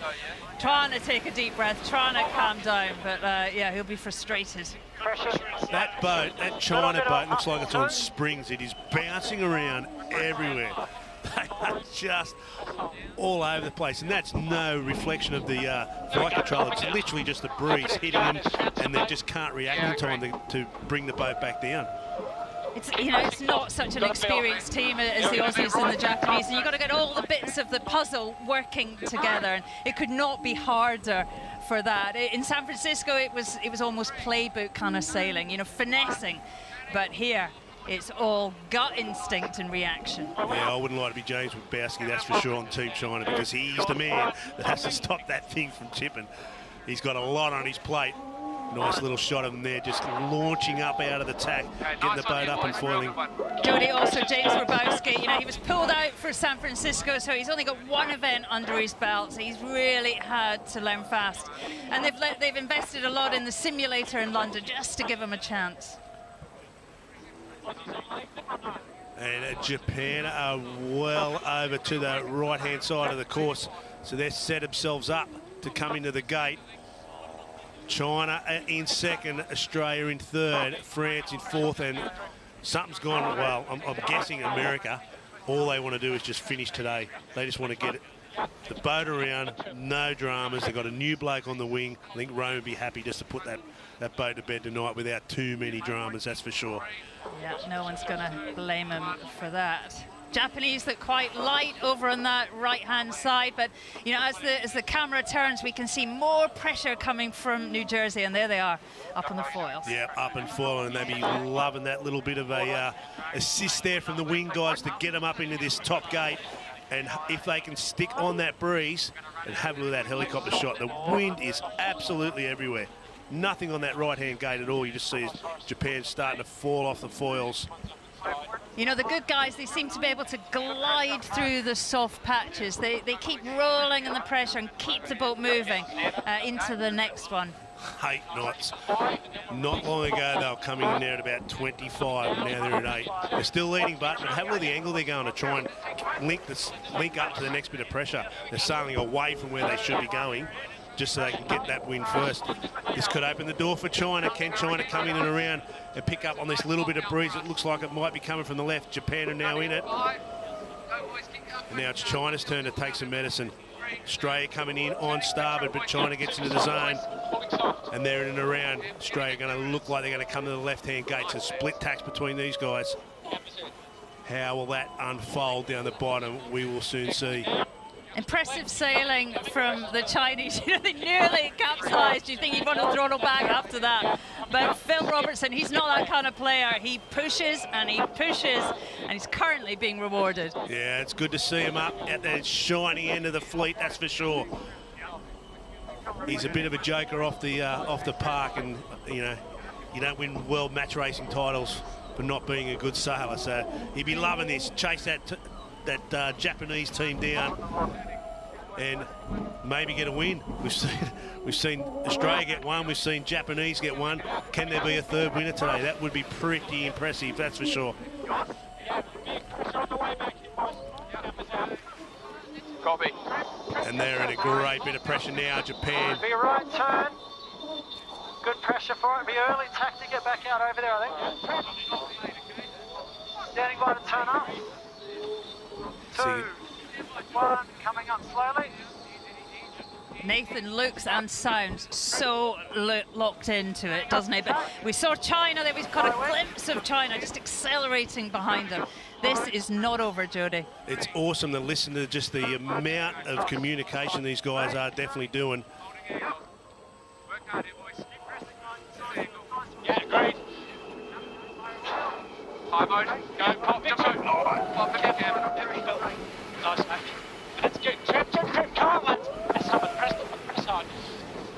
trying to take a deep breath, trying to calm down, but yeah, he'll be frustrated. That boat, that China boat, looks like it's on springs. It is bouncing around everywhere. They are just all over the place, and that's no reflection of the flight control. It's literally just the breeze hitting them, and they just can't react in time to bring the boat back down. It's, you know, it's not such an experienced team as the Aussies and the Japanese, and you've got to get all the bits of the puzzle working together, and it could not be harder for that. In San Francisco, it was almost playbook kind of sailing, you know, finessing, but here it's all gut instinct and reaction. Yeah, I wouldn't like to be James Wybowski, that's for sure, on Team China, because he's the man that has to stop that thing from tipping. He's got a lot on his plate. Nice little shot of him there, just launching up out of the tack, getting the boat up and foiling. Jody, also James Wybowski, you know, he was pulled out for San Francisco, so he's only got one event under his belt, so he's really had to learn fast. And they've invested a lot in the simulator in London just to give him a chance. And Japan are well over to the right-hand side of the course, so they've set themselves up to come into the gate. China in second, Australia in third, France in fourth, and something's gone, well, I'm guessing America, all they want to do is just finish today. They just want to get the boat around, no dramas. They've got a new bloke on the wing. I think Rome would be happy just to put that boat to bed tonight without too many dramas, that's for sure. Yeah, no one's going to blame him for that. Japanese look quite light over on that right-hand side, but you know, as the camera turns, we can see more pressure coming from New Jersey, and there they are, up on the foils. Yeah, up and foiling, and they'd be loving that little bit of a assist there from the wing guides to get them up into this top gate. And if they can stick on that breeze and have a look at that helicopter shot, the wind is absolutely everywhere. Nothing on that right-hand gate at all. You just see Japan starting to fall off the foils. You know, the good guys, they seem to be able to glide through the soft patches. They keep rolling in the pressure and keep the boat moving into the next one. 8 knots. Not long ago, they were coming in there at about 25, and now they're at 8. They're still leading, but have a look at the angle they're going to try and link up to the next bit of pressure. They're sailing away from where they should be going, just so they can get that win first. This could open the door for China. Can China come in and around and pick up on this little bit of breeze? It looks like it might be coming from the left. Japan are now in it. And now it's China's turn to take some medicine. Australia coming in on starboard, but China gets into the zone. And they're in and around. Australia going to look like they're going to come to the left-hand gate. So split tacks between these guys. How will that unfold down the bottom? We will soon see. Impressive sailing from the Chinese. You know, they nearly capsized. You think you'd want to throttle back after that. But Phil Robertson, he's not that kind of player. He pushes and he pushes, and he's currently being rewarded. Yeah, it's good to see him up at the shiny end of the fleet, that's for sure. He's a bit of a joker off the park, and you know, you don't win world match racing titles for not being a good sailor. So he'd be loving this. Chase that Japanese team down. and maybe get a win. We've seen Australia get one, we've seen Japanese get one. Can there be a third winner today? That would be pretty impressive, that's for sure. Copy. And they're in a great bit of pressure now, Japan. Be a right turn. Good pressure for it. Be early tack to get back out over there, I think. Standing by to turn up. 2, 1, coming up slowly. Nathan looks and sounds so locked into it, doesn't he? But we saw China there. We've got a glimpse of China just accelerating behind them. This is not over, Jody. It's awesome to listen to just the amount of communication these guys are definitely doing. Yeah, great. High mode, go, pop, jump, pop it again. Nice, mate. That's good. Trip, come on, lads. Press hard, press hard.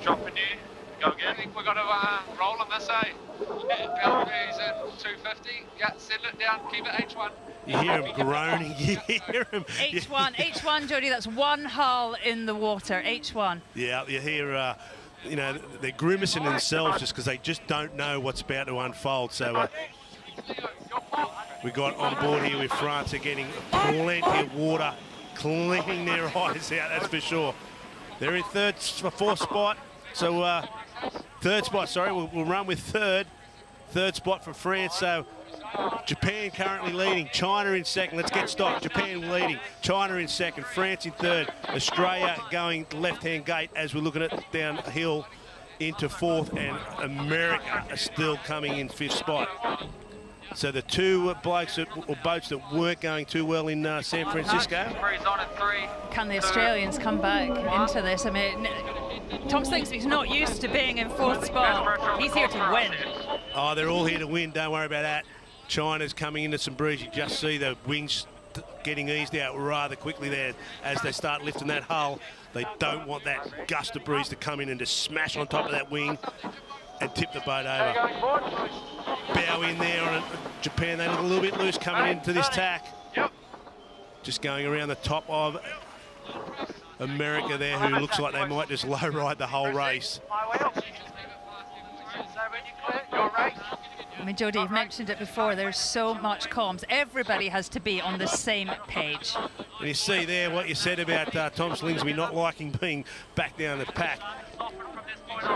Drop in here, go again. I think we've got to roll on this, eh? Belgium's at 250. Yeah, settle it down, keep it H1. You hear him groaning, you hear him. H1, Jody, that's one hull in the water, H1. Yeah, you hear, you know, they're grimacing themselves just because they just don't know what's about to unfold. So we got on board here with France. They're getting plenty of water, cleaning their eyes out, that's for sure. They're in fourth spot. So third spot, sorry, we'll run with third spot for France. So Japan currently leading, China in second. Let's get stopped. Japan leading, China in second, France in third, Australia going left-hand gate as we're looking at downhill into fourth, and America are still coming in fifth spot. So the two boats that weren't going too well in San Francisco. Can the Australians come back into this? I mean, Tom thinks he's not used to being in fourth spot. He's here to win. Oh, they're all here to win. Don't worry about that. China's coming into some breeze. You just see the wings getting eased out rather quickly there as they start lifting that hull. They don't want that gust of breeze to come in and just smash on top of that wing and tip the boat over. Bow in there on Japan. They look a little bit loose coming into this tack. Just going around the top of America there, who looks like they might just low ride the whole race. I mean, Jody, you've mentioned it before, there's so much comms. Everybody has to be on the same page. And you see there what you said about Tom Slingsby not liking being back down the pack.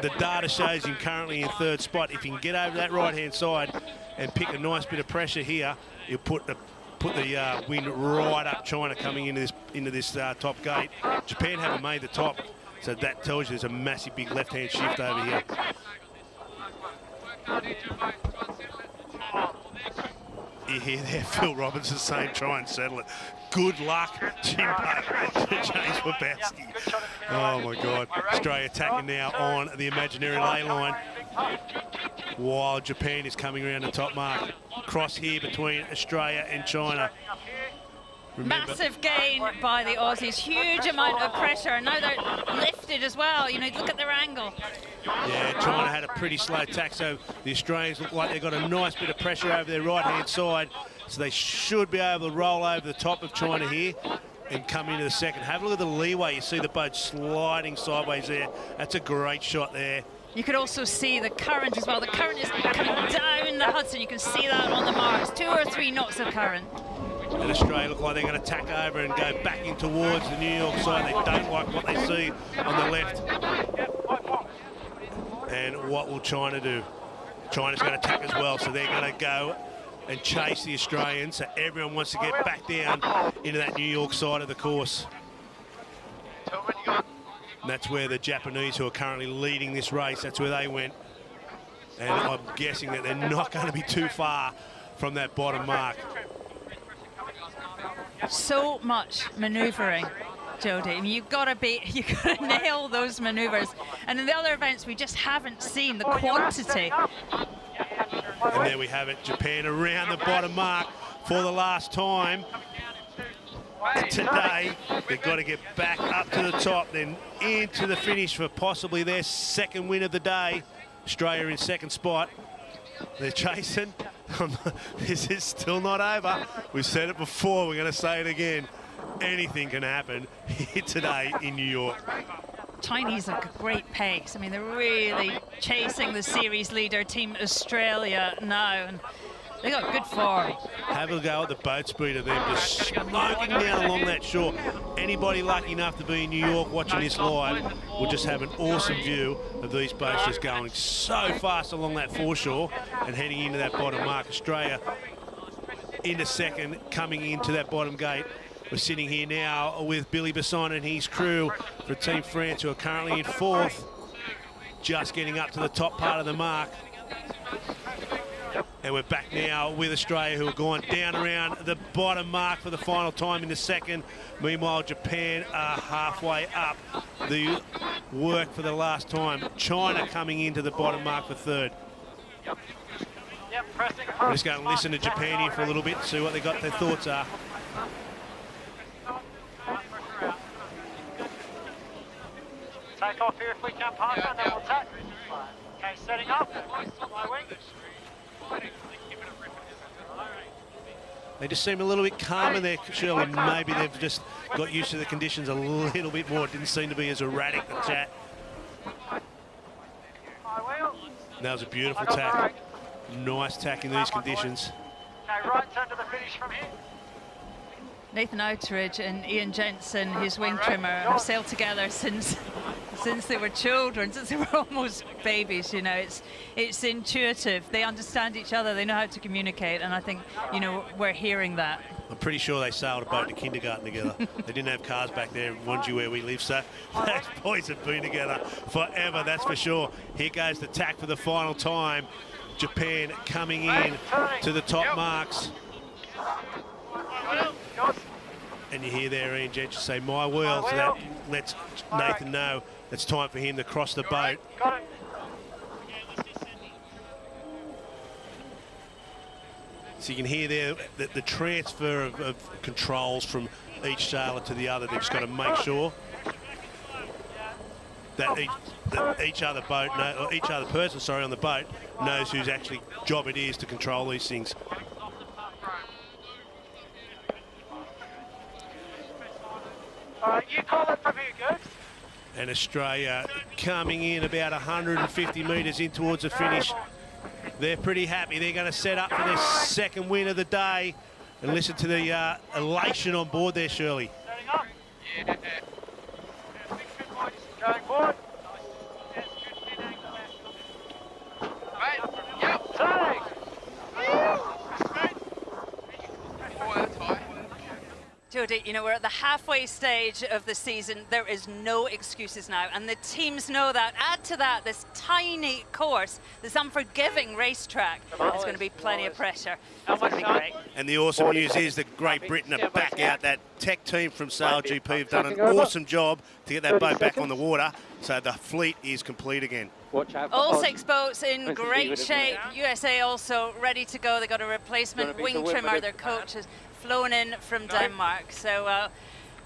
The data shows him currently in third spot. If he can get over that right-hand side and pick a nice bit of pressure here, he'll put the wind right up China coming into this top gate. Japan haven't made the top, so that tells you there's a massive big left-hand shift over here. You hear there Phil Robinson saying try and settle it. Good luck, Jimbo, James Wabowski. Oh my God. Australia attacking now on the imaginary ley line, while Japan is coming around the top mark. Cross here between Australia and China. Remember, massive gain by the Aussies, huge amount of pressure, and now they're lifted as well. You know, look at their angle. Yeah, China had a pretty slow tack, so the Australians look like they've got a nice bit of pressure over their right-hand side, so they should be able to roll over the top of China here and come into the second. Have a look at the leeway. You see the boat sliding sideways there. That's a great shot there. You could also see the current as well. The current is coming down the Hudson. You can see that on the marks. 2 or 3 knots of current. And Australia look like they're going to tack over and go back in towards the New York side. They don't like what they see on the left. And what will China do? China's going to tack as well, so they're going to go and chase the Australians. So everyone wants to get back down into that New York side of the course. And that's where the Japanese, who are currently leading this race, that's where they went. And I'm guessing that they're not going to be too far from that bottom mark. So much manoeuvring, Jody. I mean, you've got to nail those manoeuvres. And in the other events, we just haven't seen the quantity. And there we have it, Japan around the bottom mark for the last time. Today, they've got to get back up to the top, then into the finish for possibly their second win of the day. Australia in second spot. They're chasing. This is still not over. We've said it before, we're going to say it again. anything can happen here today in New York. Chinese have got great pace. I mean, they're really chasing the series leader, Team Australia, now. And they got good form. Have a go at the boat speed of them just smoking down along that shore. Anybody lucky enough to be in New York watching this live will just have an awesome view of these boats just going so fast along that foreshore and heading into that bottom mark. Australia into second, coming into that bottom gate. We're sitting here now with Billy Besson and his crew for Team France, who are currently in fourth, just getting up to the top part of the mark. And we're back now with Australia, who are going down around the bottom mark for the final time in the second. Meanwhile, Japan are halfway up the work for the last time. China coming into the bottom mark for third. We're just going to listen to Japan here for a little bit, see what their thoughts are. Take off here if we can, partner, and then we'll tack. Okay, setting up. My wing. They just seem a little bit calmer there, Shirley. Maybe they've just got used to the conditions a little bit more. It didn't seem to be as erratic, the chat. That was a beautiful tack. Nice tack in these conditions. Okay, right turn to the finish from here. Nathan Outridge and Ian Jensen, his wing trimmer, have sailed together since they were children, since they were almost babies. You know, it's intuitive. They understand each other. They know how to communicate, and I think, you know, we're hearing that. I'm pretty sure they sailed a boat to kindergarten together. They didn't have cars back there in Wonju where we live, so those boys have been together forever, that's for sure. Here goes the tack for the final time. Japan coming in to the top marks. And you hear there Ian Jensen say, my wheel, so that lets Nathan know it's time for him to cross the boat. So you can hear there the transfer of controls from each sailor to the other. They've just got to make sure that each other person on the boat knows whose actually job it is to control these things. You call it from here, Goose. And Australia coming in about 150 metres in towards the finish. They're pretty happy. They're going to set up for their second win of the day. And listen to the elation on board there, Shirley. Setting up. Yeah. Going forward. Yep. Jodie, you know, we're at the halfway stage of the season. There is no excuses now, and the teams know that. Add to that this tiny course, this unforgiving racetrack. There's going to be plenty of pressure. It's going to be great. And the awesome news is that Great Britain are back out. That tech team from SailGP have done an awesome job to get that boat back on the water, so the fleet is complete again. All 6 boats in great shape. USA also ready to go. They got a replacement wing trimmer. Their coach has flown in from Denmark. So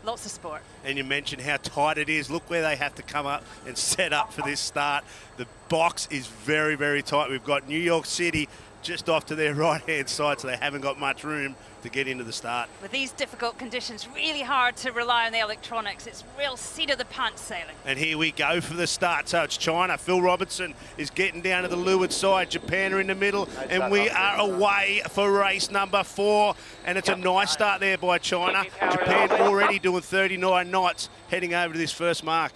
lots of sport. And you mentioned how tight it is. Look where they have to come up and set up for this start. The box is very, very tight. We've got New York City just off to their right-hand side, so they haven't got much room to get into the start. With these difficult conditions, really hard to rely on the electronics. It's real seat-of-the-pants sailing. And here we go for the start. So it's China. Phil Robertson is getting down to the leeward side. Japan are in the middle, and we are away for race number 4. And it's a nice start there by China. Japan already doing 39 knots, heading over to this first mark.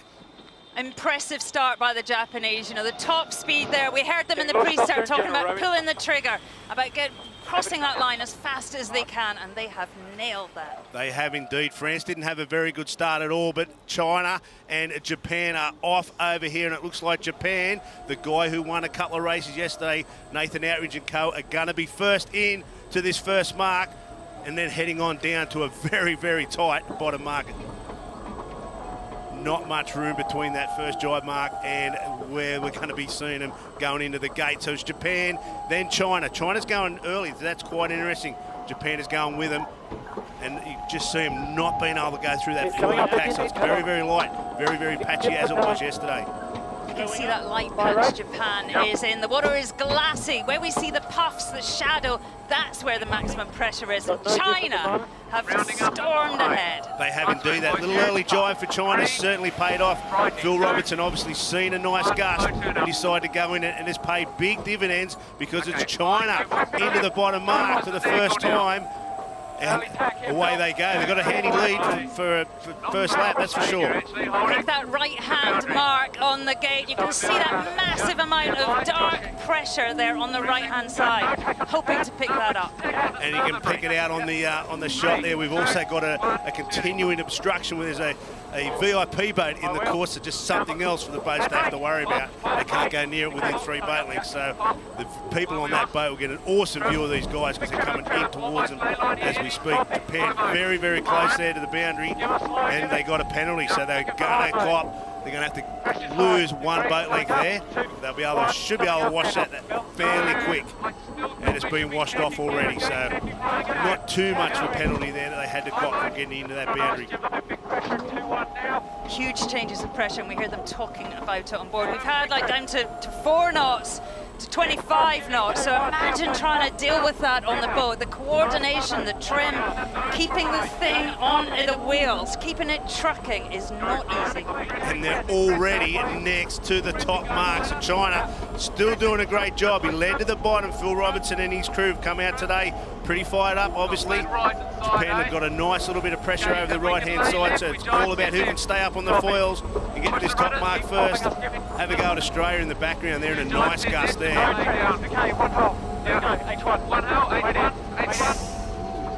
Impressive start by the Japanese. You know, the top speed there. We heard them in the pre-start talking about pulling the trigger, about crossing that line as fast as they can, and they have nailed that. They have indeed. France didn't have a very good start at all, but China and Japan are off over here, and it looks like Japan, the guy who won a couple of races yesterday, Nathan Outridge and co, are going to be first in to this first mark, and then heading on down to a very, very tight bottom mark. Not much room between that first jibe mark and where we're going to be seeing them going into the gate. So it's Japan, then China. China's going early. That's quite interesting. Japan is going with them. And you just see them not being able to go through that foiling pack. So it's very, very light. Very, very patchy as it was yesterday. can see that light patch Japan is in. The water is glassy. Where we see the puffs, the shadow, that's where the maximum pressure is. And China have stormed ahead. They have indeed. That little early jive for China certainly paid off. Phil Robertson obviously seen a nice gust and decided to go in and has paid big dividends because it's China into the bottom mark for the first time. And away they go. They've got a handy lead for first lap, that's for sure. Pick that right-hand mark on the gate. You can see that massive amount of dark pressure there on the right-hand side. Hoping to pick that up. And you can pick it out on the shot there. We've also got a continuing obstruction where there's a VIP boat in the course. So just something else for the boats to have to worry about. They can't go near it within 3 boat lengths. So the people on that boat will get an awesome view of these guys because they're coming in towards them as we speak. Japan very, very close there to the boundary, and they got a penalty, so they're going to cop. They're going to have to lose 1 boat length there. They'll be able to, should be able to wash that fairly quick, and it's been washed off already. So not too much of a penalty there that they had to cop for getting into that boundary. Huge changes of pressure, and we hear them talking about it on board. We've had like down to 4 knots. To 25 knots, so imagine trying to deal with that on the boat. The coordination, the trim, keeping the thing on the wheels, keeping it trucking is not easy. And they're already next to the top marks. So China still doing a great job. He led to the bottom. Phil Robertson and his crew have come out today pretty fired up, obviously. Japan have got a nice little bit of pressure over the right-hand side, so it's all about who can stay up on the foils and get to this top mark first. Have a go at Australia in the background there in a nice gust there.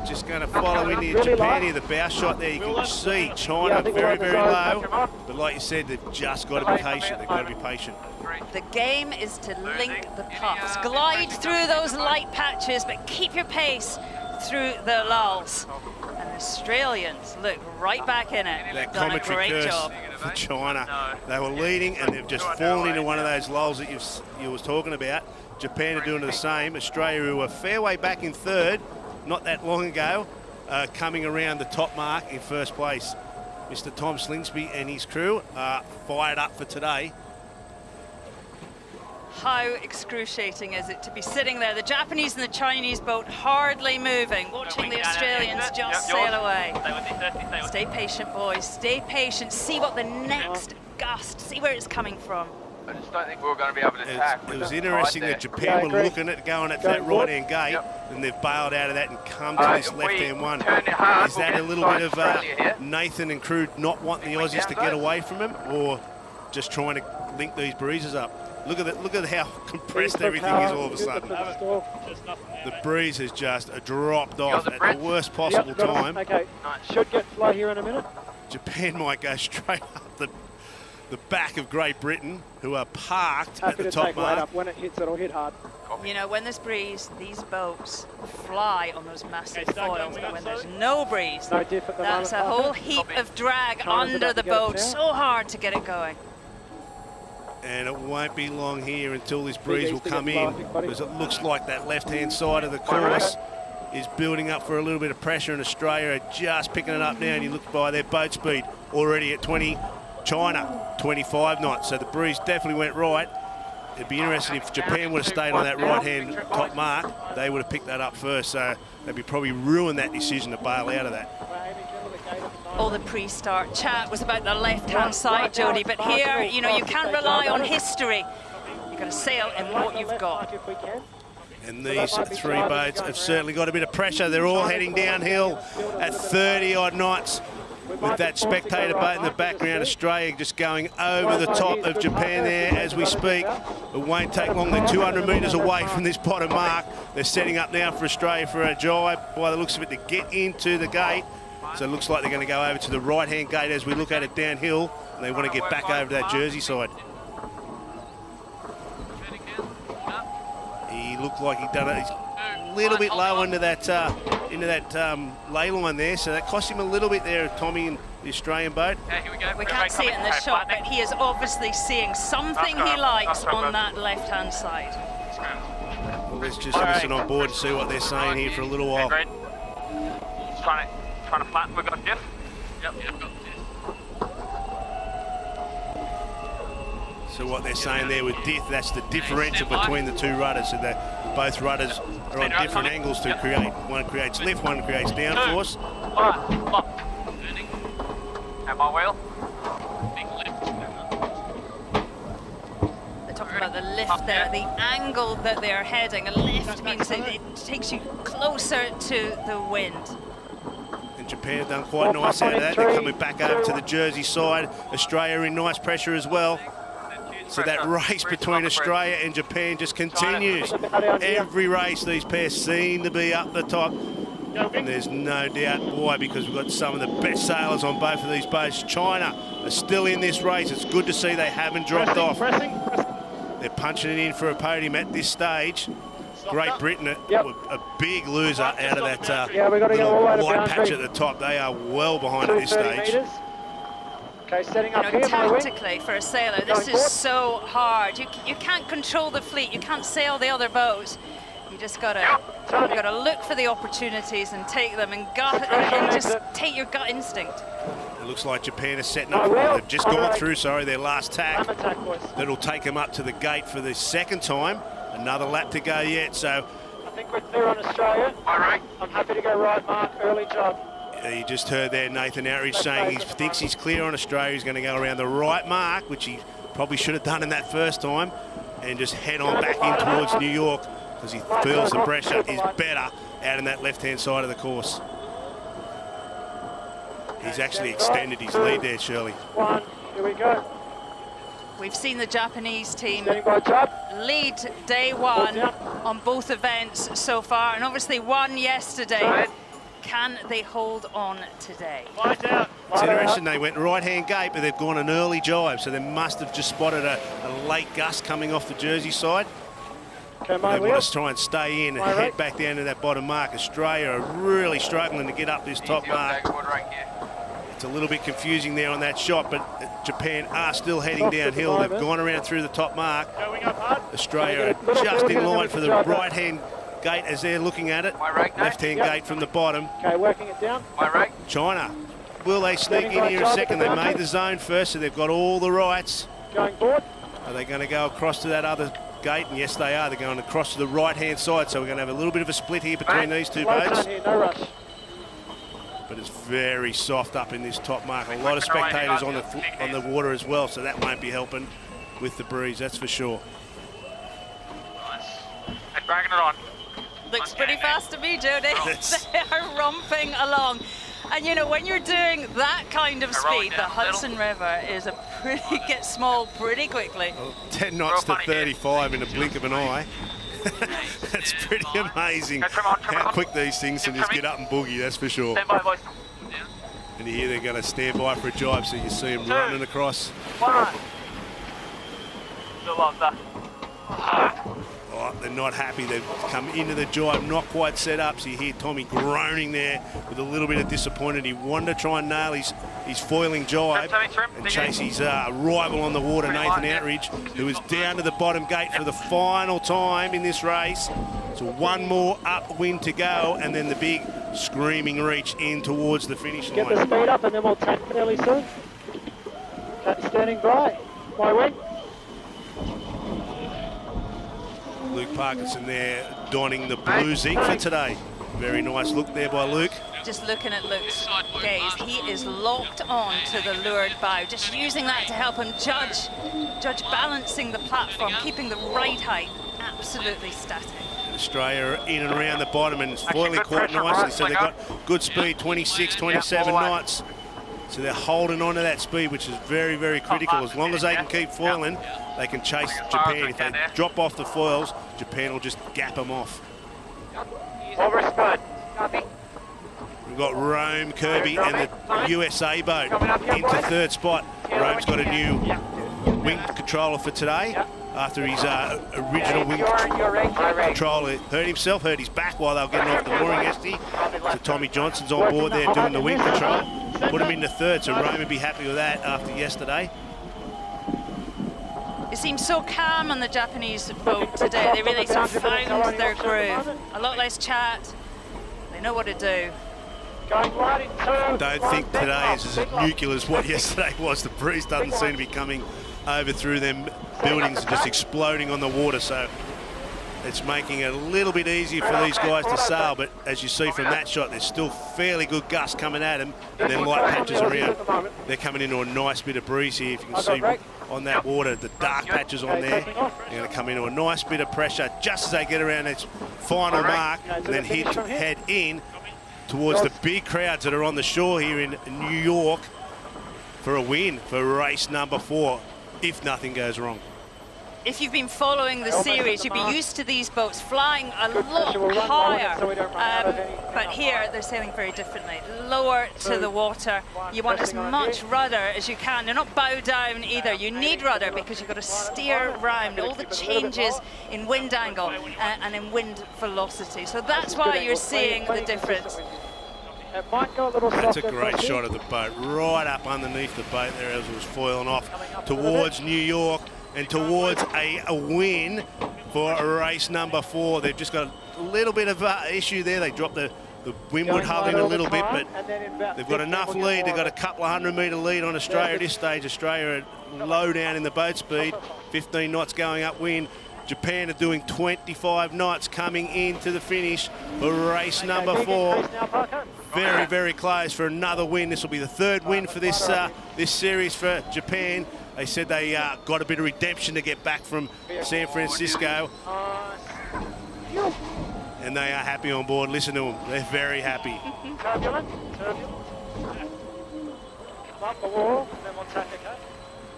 Just going to follow in here, Japan here, the bow shot there. You can see China very, very low. But like you said, they've just got to be patient. They've got to be patient. The game is to link the puffs. Glide through those light patches, but keep your pace through the lulls. And the Australians look right back in it. That Done a commentary great curse job. for China. They were leading and they've just fallen into one of those lulls that you was talking about. Japan are doing the same. Australia, who were fair way back in 3rd, not that long ago, coming around the top mark in 1st place. Mr. Tom Slingsby and his crew are fired up for today. How excruciating is it to be sitting there, the Japanese and the Chinese boat hardly moving, watching the Australians just sail away. Stay patient, boys, stay patient. See what the next gust, see where it's coming from. I just don't think we were going to be able to attack. It was interesting that Japan were looking at going at that right-hand gate, and they've bailed out of that and come to this left-hand one. Is that a little bit of Nathan and crew not wanting the Aussies to get away from him, or just trying to link these breezes up? Look at how compressed everything is all of a sudden. The breeze has just dropped off at the worst possible time. Okay, should get flow here in a minute. Japan might go straight up the back of Great Britain, who are parked at the top mark. When it hits, it'll hit hard. You know, when there's breeze, these boats fly on those massive foils, but when there's no breeze, that's a whole heap of drag under the boat. So hard to get it going. And it won't be long here until this breeze will come in, because it looks like that left-hand side of the course is building up for a little bit of pressure, and Australia are just picking it up now, and you look by their boat speed already at 20, China 25 knots, so the breeze definitely went right. It'd be interesting if Japan would have stayed on that right-hand top mark, they would have picked that up first, so they'd be probably ruined that decision to bail out of that. All the pre-start chat was about the left-hand side, Jody, but here, you know, you can't rely on history. You've got to sail in what you've got. And these 3 boats have certainly got a bit of pressure. They're all heading downhill at 30-odd knots with that spectator boat in the background. Australia just going over the top of Japan there as we speak. It won't take long. They're 200 metres away from this bottom mark. They're setting up now for Australia for a jibe, by the looks of it, to get into the gate. So it looks like they're going to go over to the right-hand gate as we look at it downhill, and they want to get back over to that Jersey side. He looked like he'd done it. He's a little bit low into that ley line there, so that cost him a little bit there, Tommy, in the Australian boat. We can't see it in the shot, but he is obviously seeing something he likes on that left-hand side. Well, let's just listen on board and see what they're saying here for a little while. Trying to flatten, we've got Jeff. Yep, got So what they're saying there with that's the differential between the two rudders. So both rudders are on different angles to create. One creates lift, one creates downforce. And my wheel. They're talking about the lift there, the angle that they're heading. A lift means that it takes you closer to the wind. And Japan have done quite nice out of that. They're coming back over to the Jersey side. Australia in nice pressure as well. So that race between Australia and Japan just continues. Every race, these pairs seem to be up the top. And there's no doubt why, because we've got some of the best sailors on both of these boats. China are still in this race. It's good to see they haven't dropped off. They're punching it in for a podium at this stage. Great Britain, a big loser out of that little white patch at the top. They are well behind at this stage. Okay, setting up here, tactically for a sailor, this is so hard. You can't control the fleet. You can't sail the other boats. You just gotta look for the opportunities and take them, and just take your gut instinct. It looks like Japan is setting up. They've just gone through, their last tack. That'll take them up to the gate for the second time. Another lap to go yet. So I think we're clear on Australia. All right. I'm happy to go right, Mark. Early job. You just heard there Nathan Outridge saying he thinks he's clear on Australia. He's going to go around the right mark, which he probably should have done in that first time, and just head on back in towards New York, because he feels the pressure is better out in that left-hand side of the course. He's actually extended his lead there, Shirley. Here we go. We've seen the Japanese team lead day one on both events so far, and obviously won yesterday. Can they hold on today? It's interesting, they went right-hand gate, but they've gone an early jibe, so they must have just spotted a late gust coming off the Jersey side. They want to try and stay in and head back down to that bottom mark. Australia are really struggling to get up this top mark. It's a little bit confusing there on that shot, but Japan are still heading downhill. They've gone around through the top mark. Australia are just in line for the right-hand gate as they're looking at it. Left-hand gate from the bottom. Okay, working it down. China, will they sneak in here a second? They made the zone first, so they've got all the rights. Going forward. Are they going to go across to that other gate? And yes, they are. They're going across to the right-hand side, so we're going to have a little bit of a split here between these two boats. No rush. But it's very soft up in this top mark. A lot of spectators on the water as well, so that won't be helping with the breeze, that's for sure. Nice. And dragging it on. Looks pretty fast to me, Jody. They are romping along. And you know, when you're doing that kind of speed, the Hudson River gets small pretty quickly. Well, 10 knots to 35 in a blink of an eye. That's pretty amazing how quick these things can just get up and boogie, that's for sure. Stand by, boys. And here they're going to stand by for a jibe, so you see them running across. Oh, they're not happy. They've come into the jibe, not quite set up. So you hear Tommy groaning there with a little bit of disappointment. He wanted to try and nail his foiling jibe and chase his rival on the water, Nathan Outridge, who is down to the bottom gate for the final time in this race. So one more upwind to go, and then the big screaming reach in towards the finish line. Get the speed up, and then we'll take fairly soon. Okay, standing by. My wing. Luke Parkinson there donning the blue Zeke for today. Very nice look there by Luke. Just looking at Luke's gaze, he is locked on to the lured bow, just using that to help him judge balancing the platform, keeping the right height absolutely static. Australia are in and around the bottom and foiling quite nicely, so they've got good speed, 26, 27 knots. So they're holding on to that speed, which is very, very critical. As long as they can keep foiling, they can chase Japan. If they drop off the foils, Japan will just gap them off. Over spud. Copy. We've got Rome, Kirby, and the USA boat into third spot. Rome's got a new wing controller for today after his original wing controller hurt himself, hurt his back while they were getting off the mooring yesterday. So Tommy Johnson's on board there doing the wing control. Put him into third, so Rome would be happy with that after yesterday. It seems so calm on the Japanese boat today. They really sort of found their groove. A lot less chat. They know what to do. I don't think today is as nuclear as what yesterday was. The breeze doesn't seem to be coming over through them buildings and just exploding on the water. So it's making it a little bit easier for these guys to sail, but as you see from that shot, there's still fairly good gusts coming at them, and then light patches around. They're coming into a nice bit of breeze here. If you can see on that water, the dark patches on there, they're going to come into a nice bit of pressure just as they get around its final mark, and then head in towards the big crowds that are on the shore here in New York for a win for race number 4, if nothing goes wrong. If you've been following the series, you'd be used to these boats flying a lot higher, but here they're sailing very differently, lower to the water. You want as much rudder as you can. They're not bow down either. You need rudder because you've got to steer around all the changes in wind angle and in wind velocity. So that's why you're seeing the difference. That's a great shot of the boat, right up underneath the boat there as it was foiling off towards New York and towards a win for race number 4. They've just got a little bit of issue there. They dropped the windward hull in a little bit, but they've got enough lead. They've got a couple of 100-metre lead on Australia at this stage. Australia are low down in the boat speed, 15 knots going upwind. Japan are doing 25 knots coming into the finish for race number 4. Very, very close for another win. This will be the 3rd win for this series for Japan. They said they got a bit of redemption to get back from San Francisco. And they are happy on board. Listen to them. They're very happy.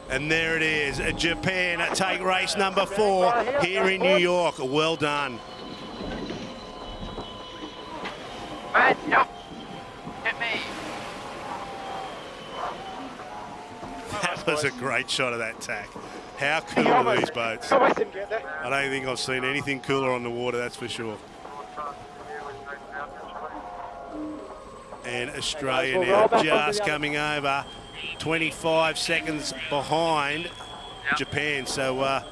And there it is. Japan take race number 4 here in New York. Well done. Hit me. That was a great shot of that tack. How cool are these boats? I don't think I've seen anything cooler on the water, that's for sure. And Australia now just coming over, 25 seconds behind Japan. So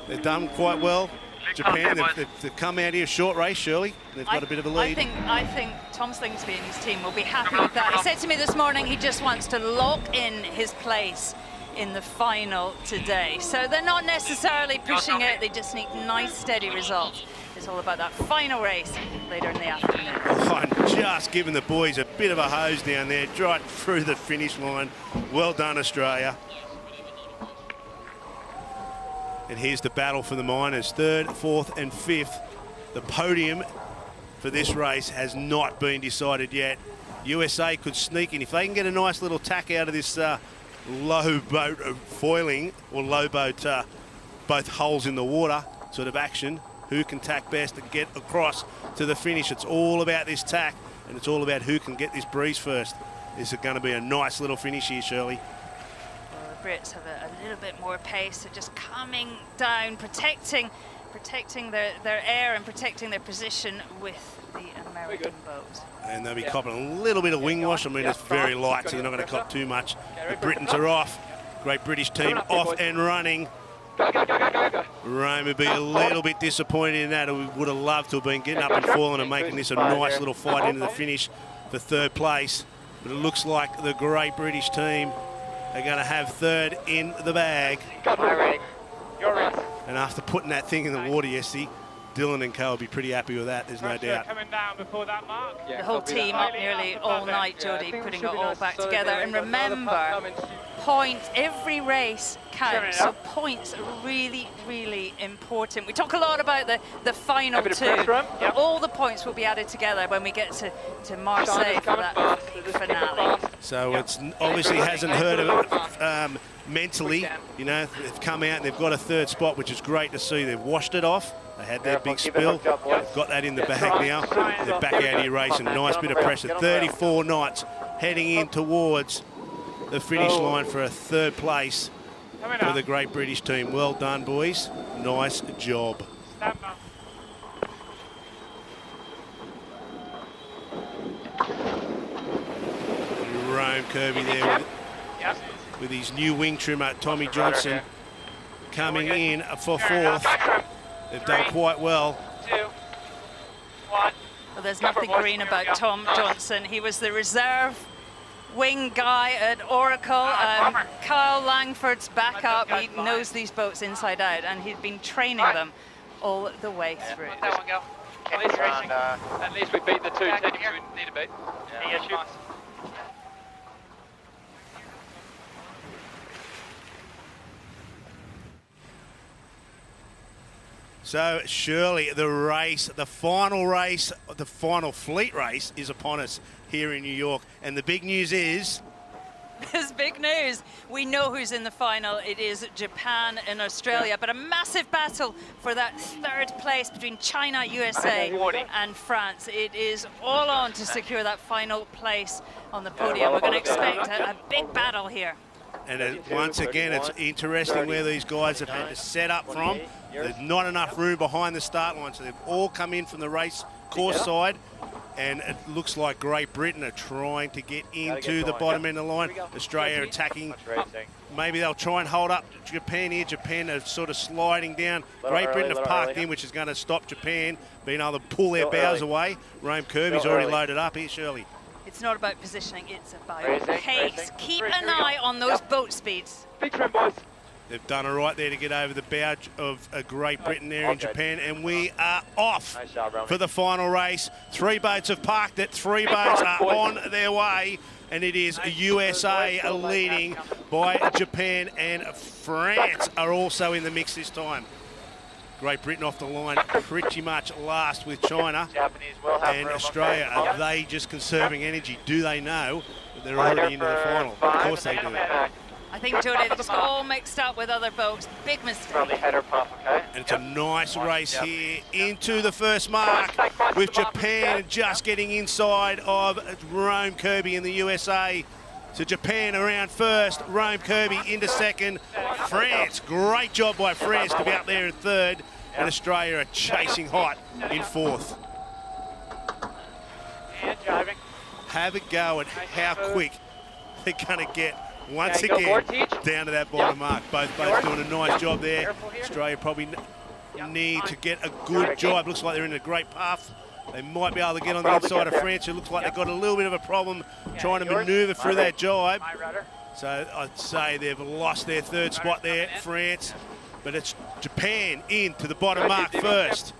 they've done quite well. Japan, they've come out here short race, Shirley. They've got a bit of a lead. I think Tom Slingsby and his team will be happy with that. He said to me this morning he just wants to lock in his place in the final today. So they're not necessarily pushing it, they just need nice, steady results. It's all about that final race later in the afternoon. Oh, just giving the boys a bit of a hose down there, right through the finish line. Well done, Australia. And here's the battle for the minors, 3rd, 4th and 5th. The podium for this race has not been decided yet. USA could sneak in. If they can get a nice little tack out of this low boat foiling, or low boat, both hulls in the water sort of action, who can tack best and get across to the finish. It's all about this tack, and it's all about who can get this breeze first. This is going to be a nice little finish here, Shirley. Brits have a little bit more pace. They're just coming down, protecting their air and protecting their position with the American boat. And they'll be copping a little bit of wing wash. I mean, it's very light, so they're not going to cop too much. The Britons are off. Great British team off and running. Rome would be a little bit disappointed in that. We would have loved to have been getting up and falling and making this a nice little fight into the finish for 3rd place. But it looks like the Great British team are going to have 3rd in the bag. And after putting that thing in the water yesterday, Dylan and Co will be pretty happy with that, there's no doubt. Coming down before that mark. The whole team up nearly all night, Jody, putting it all back together. And remember, points, every race counts, so points are really, really important. We talk a lot about the final 2. All the points will be added together when we get to Marseille for that big finale. So it's obviously hasn't hurt it mentally. You know, they've come out and they've got a 3rd spot, which is great to see. They've washed it off. They had their big spill. They've got that in the bag now. They're back out here racing. Nice bit of pressure. 34 knots heading in towards the finish line for a 3rd place for the Great British team. Well done, boys. Nice job. Rome Kirby there with his new wing trimmer, Tommy Johnson, coming in for 4th. They've done quite well. 2, 1. Well, there's nothing green about Tom Johnson. He was the reserve wing guy at Oracle. Kyle Langford's back up. He knows these boats inside out, and he's been training them all the way through. That one go. At least we beat the two teams we need to beat. Yeah, shoot. So surely the race, the final fleet race is upon us here in New York. And the big news is... There's big news. We know who's in the final. It is Japan and Australia, but a massive battle for that third place between China, USA and France. It is all on to secure that final place on the podium. We're going to expect a big battle here. And once again, it's interesting where these guys have had to set up from. There's not enough room behind the start line, so they've all come in from the race course side. And it looks like Great Britain are trying to get into the bottom end of the line. Australia attacking. Maybe they'll try and hold up Japan here. Japan are sort of sliding down. Great Britain have parked in, which is going to stop Japan being able to pull their bows away. Rome Kirby's already loaded up here, Shirley. It's not about positioning, it's about pace. Keep an eye on those boat speeds. Big trim, boys. They've done it right there to get over the bow of Great Britain there in Japan, and we are off for the final race. 3 boats have parked it, 3 boats are on their way, and it is USA leading by Japan, and France are also in the mix this time. Great Britain off the line pretty much last with China, and Australia, are they just conserving energy? Do they know that they're already into the final? Of course they do. I think, Jodie, they just got all mixed up with other boats. Big mistake. And it's a nice race here into the first mark, with Japan just getting inside of Rome Kirby in the USA. So Japan around first, Rome Kirby into second. France, great job by France to be up there in third. And Australia are chasing hot in fourth. And driving. Have a go at how quick they're going to get once again down to that bottom mark. Both doing a nice job there. Australia probably need to get a good job. Looks like they're in a great path. They might be able to get on the inside of France. It looks like they've got a little bit of a problem trying to manoeuvre through that jibe. So I'd say they've lost their third spot there, France. But it's Japan into the bottom mark first.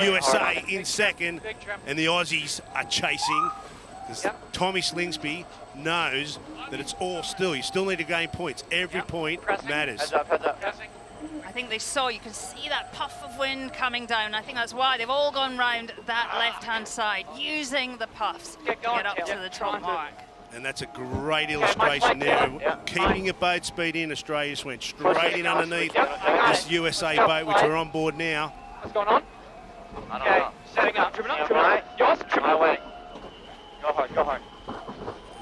USA in second. And the Aussies are chasing. Because Tommy Slingsby knows that it's all still. You still need to gain points. Every point matters. I think they saw, you can see that puff of wind coming down. I think that's why they've all gone round that left-hand side, using the puffs to get up to the top mark. And that's a great illustration there. Keeping your boat speed in, Australia just went straight in underneath this USA boat, which are on board now. What's going on? Okay, setting up. Trimming up. Yours, trimming up. Go hard.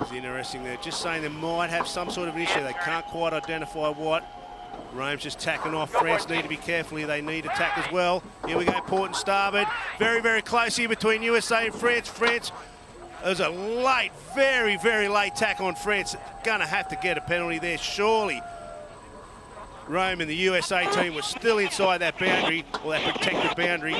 It's interesting there. Just saying they might have some sort of an issue. They can't quite identify what. Rome's just tacking off. France need to be careful here. They need attack as well. Here we go, port and starboard. Very, very close here between USA and France. France, there's a late, very, very late tack on France. Gonna have to get a penalty there, surely. Rome and the USA team were still inside that boundary, or that protected boundary.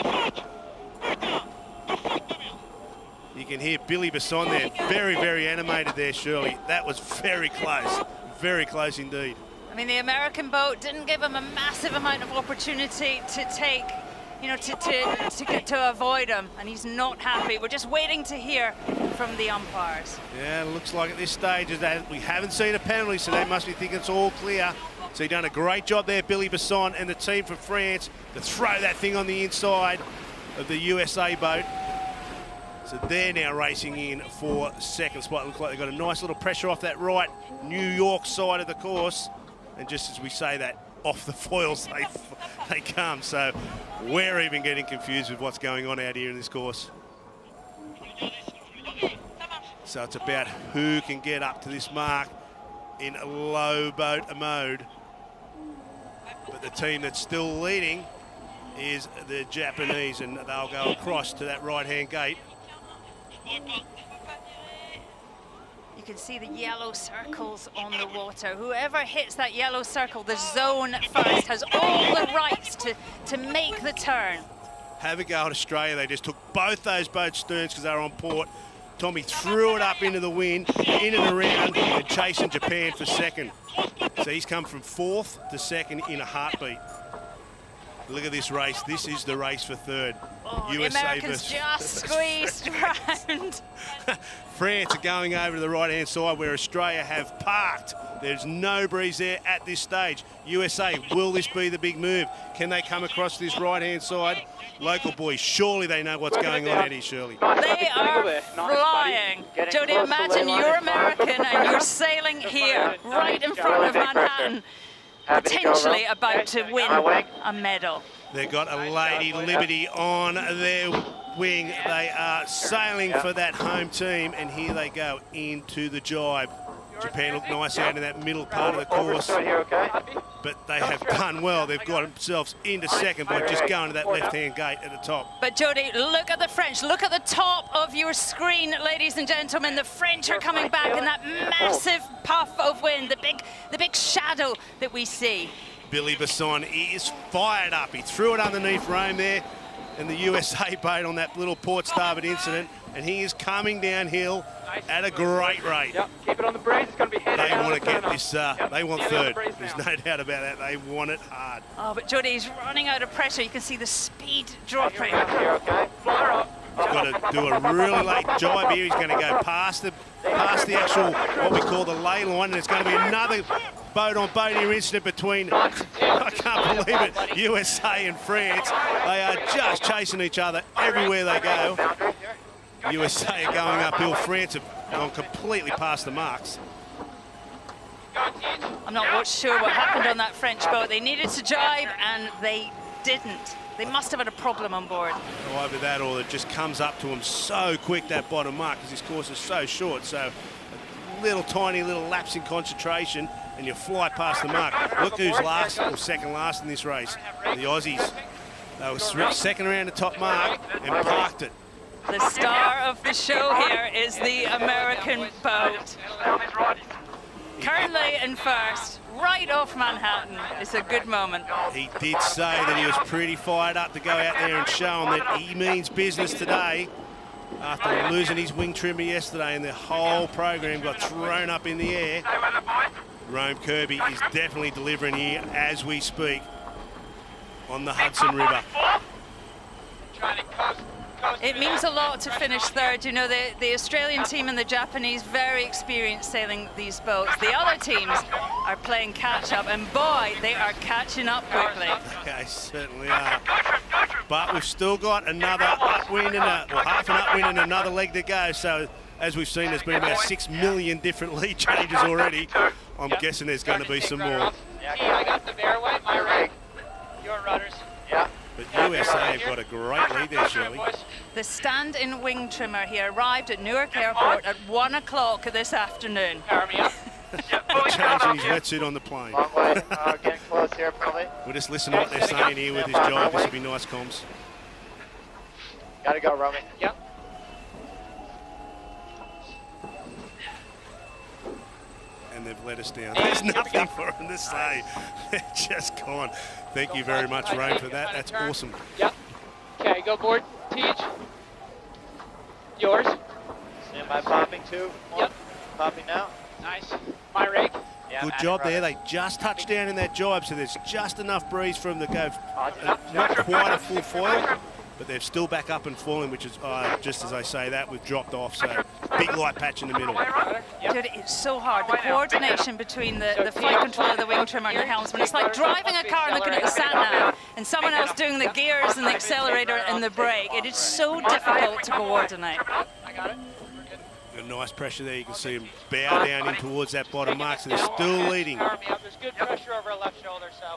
You can hear Billy Besson there, very, very animated there, Shirley. That was very close indeed. I mean, the American boat didn't give him a massive amount of opportunity to take, you know, to avoid him, and he's not happy. We're just waiting to hear from the umpires. Yeah, it looks like at this stage is that we haven't seen a penalty, so they must be thinking it's all clear. So you've done a great job there, Billy Besson and the team from France, to throw that thing on the inside of the USA boat. So they're now racing in for second spot. Looks like they've got a nice little pressure off that right New York side of the course. And just as we say that, off the foils they come. So we're even getting confused with what's going on out here in this course. So it's about who can get up to this mark in a low boat mode. But the team that's still leading is the Japanese, and they'll go across to that right-hand gate. You can see the yellow circles on the water. Whoever hits that yellow circle, the zone first, has all the rights to make the turn. Have a go at Australia. They just took both those boats' sterns because they were on port. Tommy threw it up into the wind, in and around, and chasing Japan for second. So he's come from 4th to 2nd in a heartbeat. Look at this race. This is the race for 3rd. Oh, USA the Americans just squeezed round. France are going over to the right-hand side where Australia have parked. There's no breeze there at this stage. USA, will this be the big move? Can they come across this right-hand side? Local boys, surely they know what's going on, Eddie Shirley. They are flying. Jody, imagine you're American and you're sailing here, right in front of Manhattan, potentially about to win a medal. They've got a Lady Liberty on their wing. They are sailing for that home team, and here they go into the jibe. Japan look nice out in that middle part of the course, but they have done well. They've got themselves into second by just going to that left-hand gate at the top. But Jody, look at the French. Look at the top of your screen, ladies and gentlemen. The French are coming back in that massive puff of wind, the big shadow that we see. Billy Basson is fired up. He threw it underneath Rome there, and the USA boat on that little port starboard incident, and he is coming downhill at a great rate. Yep, keep it on the breeze. It's going to be headed. They want to get this, they want 3rd. There's no doubt about that. They want it hard. Oh, but Jody, he's running out of pressure. You can see the speed dropping. Okay, flyer up. He's got to do a really late jibe here. He's going to go past the actual, what we call the ley line, and it's going to be another boat-on-boat here incident between, I can't believe it, USA and France. They are just chasing each other everywhere they go. USA are going uphill. France have gone completely past the marks. I'm not sure what happened on that French boat. They needed to jibe, and they didn't. They must have had a problem on board. Oh, either that or it just comes up to him so quick, that bottom mark, because his course is so short. So a tiny little lapse in concentration, and you fly past the mark. Look who's last or second last in this race. The Aussies. They were second around the top mark and parked it. The star of the show here is the American boat. Currently in first, right off Manhattan. It's a good moment. He did say that he was pretty fired up to go out there and show them that he means business today after losing his wing trimmer yesterday, and the whole program got thrown up in the air. Rome Kirby is definitely delivering here as we speak on the Hudson River. It means a lot to finish 3rd. You know, the Australian team and the Japanese, very experienced sailing these boats. The other teams are playing catch-up, and boy, they are catching up quickly. Okay, certainly are. But we've still got another upwind and half an upwind and another leg to go. So, as we've seen, there's been about 6 million different lead changes already. I'm guessing there's going to be some more. Yeah, I got the bear weight, my rig. Your rudders. Yeah. But USA have got a great lead there, Shirley. The stand-in wing trimmer here arrived at Newark Airport at 1 o'clock this afternoon. Power me up. Changing his wetsuit on the plane. Long way. Getting close here, probably. We'll just listen to what they're saying here with his job. This will be nice comms. Gotta go, Romy. Yep. And they've let us down. There's nothing for them to say. They're just gone. Thank you very much, Rome, for that. That's awesome. Yep. Okay, go board. Teach. Yours. Stand by popping too. Yep. Popping now. Nice. My rig. Yeah, Good job there. They just touched down in that jibe, so there's just enough breeze for them to go not quite a full foil, but they're still back up and falling, which is just as I say that, we've dropped off. So big light patch in the middle. Dude, it's so hard. The coordination between the flight controller, the wing trimmer, and the helmsman. It's like driving a car and looking at the sat-nav, and someone else doing the gears and the accelerator and the brake. It is so difficult to coordinate. I got it. Got nice pressure there. You can see them bow down in towards that bottom mark, so they're still leading. There's good pressure over our left shoulder, so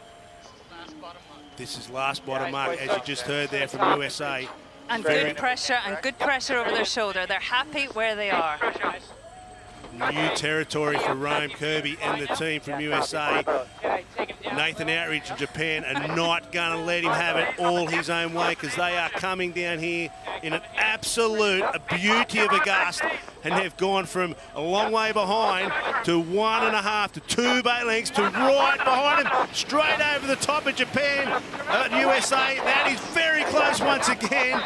This is last bottom mark, as you just heard there from USA. And good pressure over their shoulder. They're happy where they are. New territory for Rome Kirby and the team from USA. Nathan Outridge from Japan are not going to let him have it all his own way, because they are coming down here in an absolute beauty of a gust, and they've gone from a long way behind to 1.5 to 2 boat lengths to right behind him, straight over the top of Japan, USA. That is very close once again.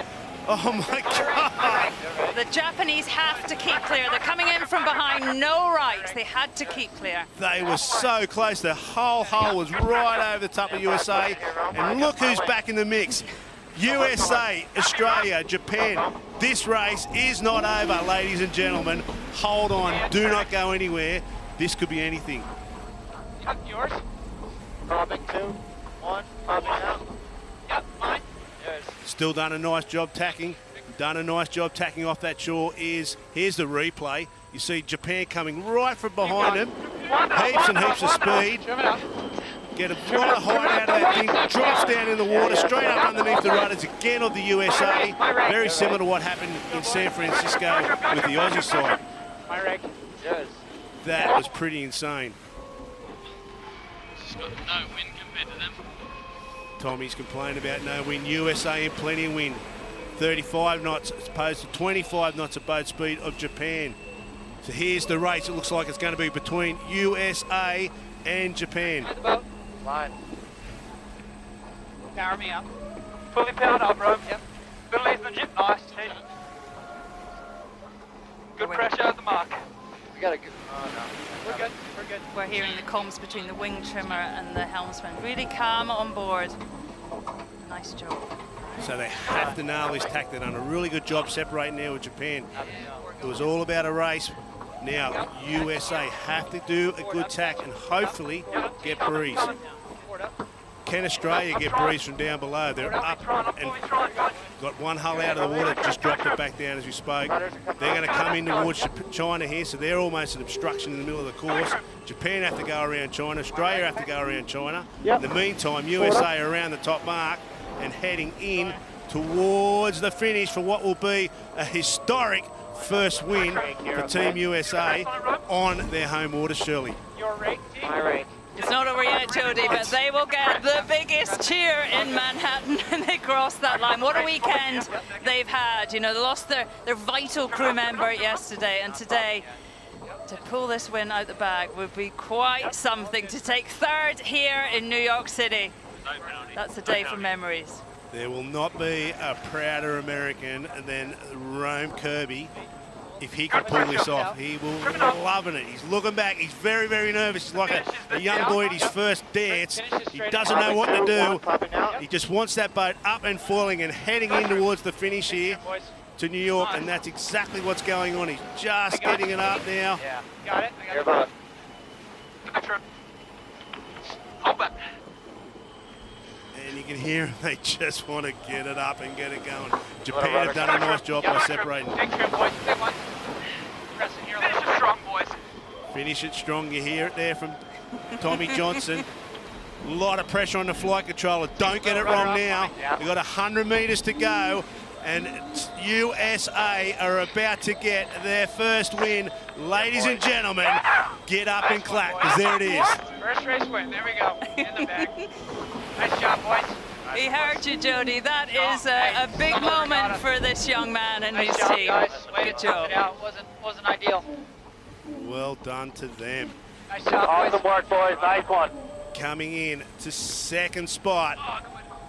Oh my God. The Japanese have to keep clear. They're coming in from behind, no rights. They had to keep clear. They were so close. The whole hole was right over the top of USA. And look who's back in the mix. USA, Australia, Japan. This race is not over, ladies and gentlemen. Hold on, do not go anywhere. This could be anything. Yours? Popping 2, 1, popping out. Yep, mine. Yours. Still done a nice job tacking. Done a nice job tacking off that shore. Here's the replay. You see Japan coming right from behind him. Heaps and heaps of speed. Get a lot of height out of that thing. Drops down in the water, straight up underneath the rudders again of the USA. Very similar to what happened in San Francisco with the Aussie side. My rig. Yours. That was pretty insane. Just got no wind compared to them. Tommy's complaining about no wind. USA in plenty of wind. 35 knots as opposed to 25 knots at boat speed of Japan. So here's the race. It looks like it's going to be between USA and Japan. At the boat. Line. Power me up. Fully powered up, bro. Yep. Good leadsmanship, nice. Good pressure at the mark. We got a good. Oh no. We're good. We're good. We're hearing the comms between the wing trimmer and the helmsman. Really calm on board. Nice job. So they have to nail this tack. They've done a really good job separating now with Japan. It was all about a race. Now, USA have to do a good tack and hopefully get breeze. Can Australia get breeze from down below? They're up and got one hull out of the water, just dropped it back down as we spoke. They're going to come in towards China here, so they're almost an obstruction in the middle of the course. Japan have to go around China. Australia have to go around China. In the meantime, USA are around the top mark and heading in towards the finish for what will be a historic first win for Team USA on their home waters, Shirley. Your rig, team. My rig. It's not over yet, Jody, but they will get the biggest cheer in Manhattan when they cross that line. What a weekend they've had. You know, they lost their vital crew member yesterday, and today to pull this win out the bag would be quite something. To take third here in New York City, that's a day for memories. There will not be a prouder American than Rome Kirby if he can pull this off. He will be loving it. He's looking back. He's very, very nervous. He's like a young boy at his first dance. He doesn't know what to do. He just wants that boat up and foiling and heading in towards the finish here to New York, and that's exactly what's going on. He's just getting it up now. Yeah. Got it? I Your got boat. Hold back. And you can hear them. They just want to get it up and get it going. Japan have done a nice job by separating. Big trim, boys. Big one. Pressing here a little Finish it bit. strong, boys. Finish it strong. You hear it there from Tommy Johnson. A lot of pressure on the flight controller. Don't get it wrong now. We've got 100 metres to go, and USA are about to get their first win. Ladies and gentlemen, get up and clap, because there it is. First race win. There we go. In the bag. Nice job, boys. He heard you, Jody. That is a big moment for this young man and his Nice job, team. guys. Way Good to tough job. it out. Wasn't ideal. Well done to them. Nice job, boys. Awesome work, boys. Nice one. Coming in to second spot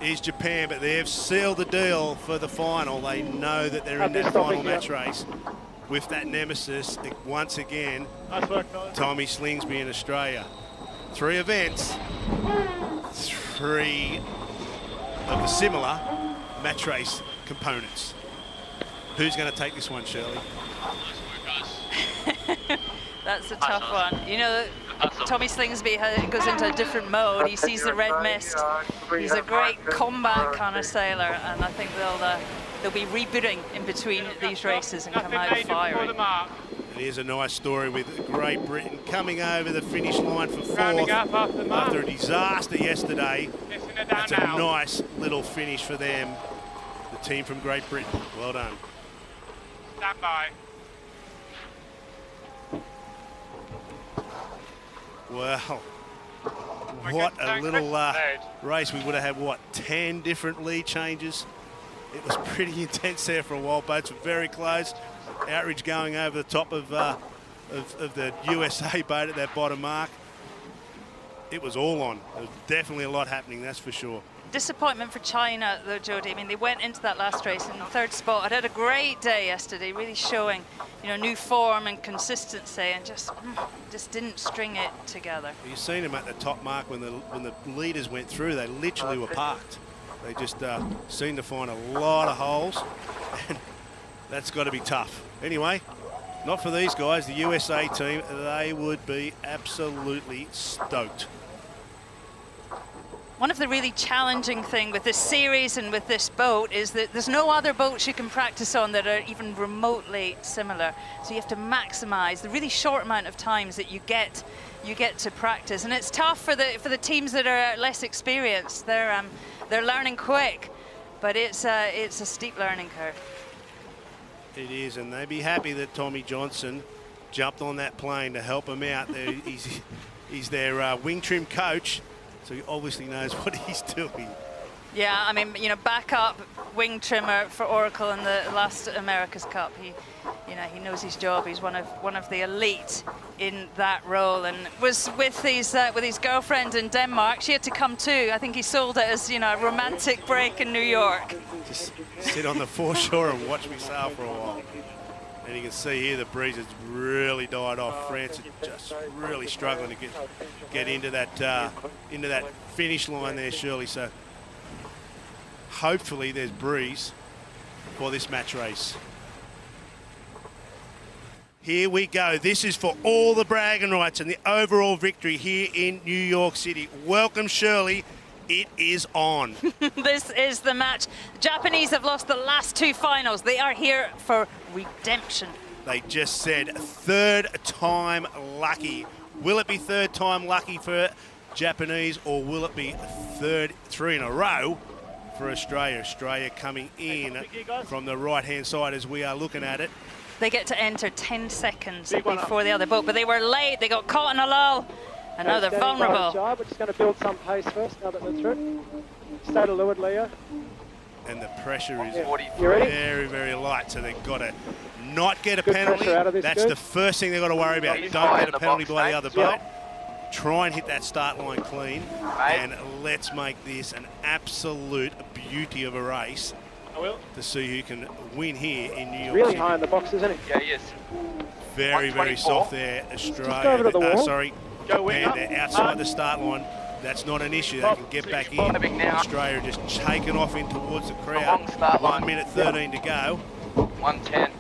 is Japan, but they've sealed the deal for the final. They know that they're in that final match race with that nemesis once again, Nice work, guys. Tommy Slingsby in Australia. 3 events, 3 of the similar match race components. Who's going to take this one, Shirley? That's a tough one. You know, Tommy Slingsby goes into a different mode. He sees the red mist. He's a great combat kind of sailor, and I think they'll be rebooting in between these races and come out firing. And here's a nice story with Great Britain coming over the finish line for 4th Rounding up after the mark. after a disaster yesterday. Missing it down That's a now. nice little finish for them, the team from Great Britain. Well done. Stand by. Well, what a little race. We would have had, what, 10 different lead changes? It was pretty intense there for a while. Boats were very close. Outridge going over the top of the USA boat at that bottom mark. It was all on. There was definitely a lot happening, that's for sure. disappointment for China, though, Jodie. I mean, they went into that last race in third spot. I'd had a great day yesterday, really showing, you know, new form and consistency, and just didn't string it together. You've seen them at the top mark when the leaders went through. They literally were parked. They just seemed to find a lot of holes, and that's got to be tough. Anyway, not for these guys. The USA team, they would be absolutely stoked. One of the really challenging things with this series and with this boat is that there's no other boats you can practice on that are even remotely similar. So you have to maximize the really short amount of times that you get to practice, and it's tough for the teams that are less experienced. They're learning quick, but it's a steep learning curve. It is, and they'd be happy that Tommy Johnson jumped on that plane to help them out. He's their wing trim coach. So he obviously knows what he's doing. Yeah, I mean, you know, backup wing trimmer for Oracle in the last America's Cup. He knows his job. He's one of the elite in that role, and was with his girlfriend in Denmark. She had to come too. I think he sold it as, you know, a romantic break in New York. Just sit on the foreshore and watch me sail for a while. And you can see here the breeze has really died off. France are just really struggling to get into that finish line there, Shirley. So hopefully there's breeze for this match race. Here we go. This is for all the bragging rights and the overall victory here in New York City. Welcome, Shirley. It is on. This is the match. The Japanese have lost the last two finals. They are here for redemption. They just said third time lucky. Will it be third time lucky for Japanese, or will it be three in a row for Australia? Australia coming in from the right-hand side as we are looking at it. They get to enter 10 seconds before the other boat, but they were late. They got caught in a lull. And now they're vulnerable. We're just going to build some pace first now that they're through. Stay to leeward, Leo. And the pressure is very, very light, so they've got to not get a penalty. That's the first thing they've got to worry about. Don't get a penalty by the other boat. Try and hit that start line clean, and let's make this an absolute beauty of a race to see who can win here in New York really City. High in the box, isn't he? Yeah, he is. Very soft there, Australia. Over to the wall. Sorry, Japan, they're outside the start line. That's not an issue. They can get back in. Australia just taking off in towards the crowd. 1 minute 13 to go. 1:10.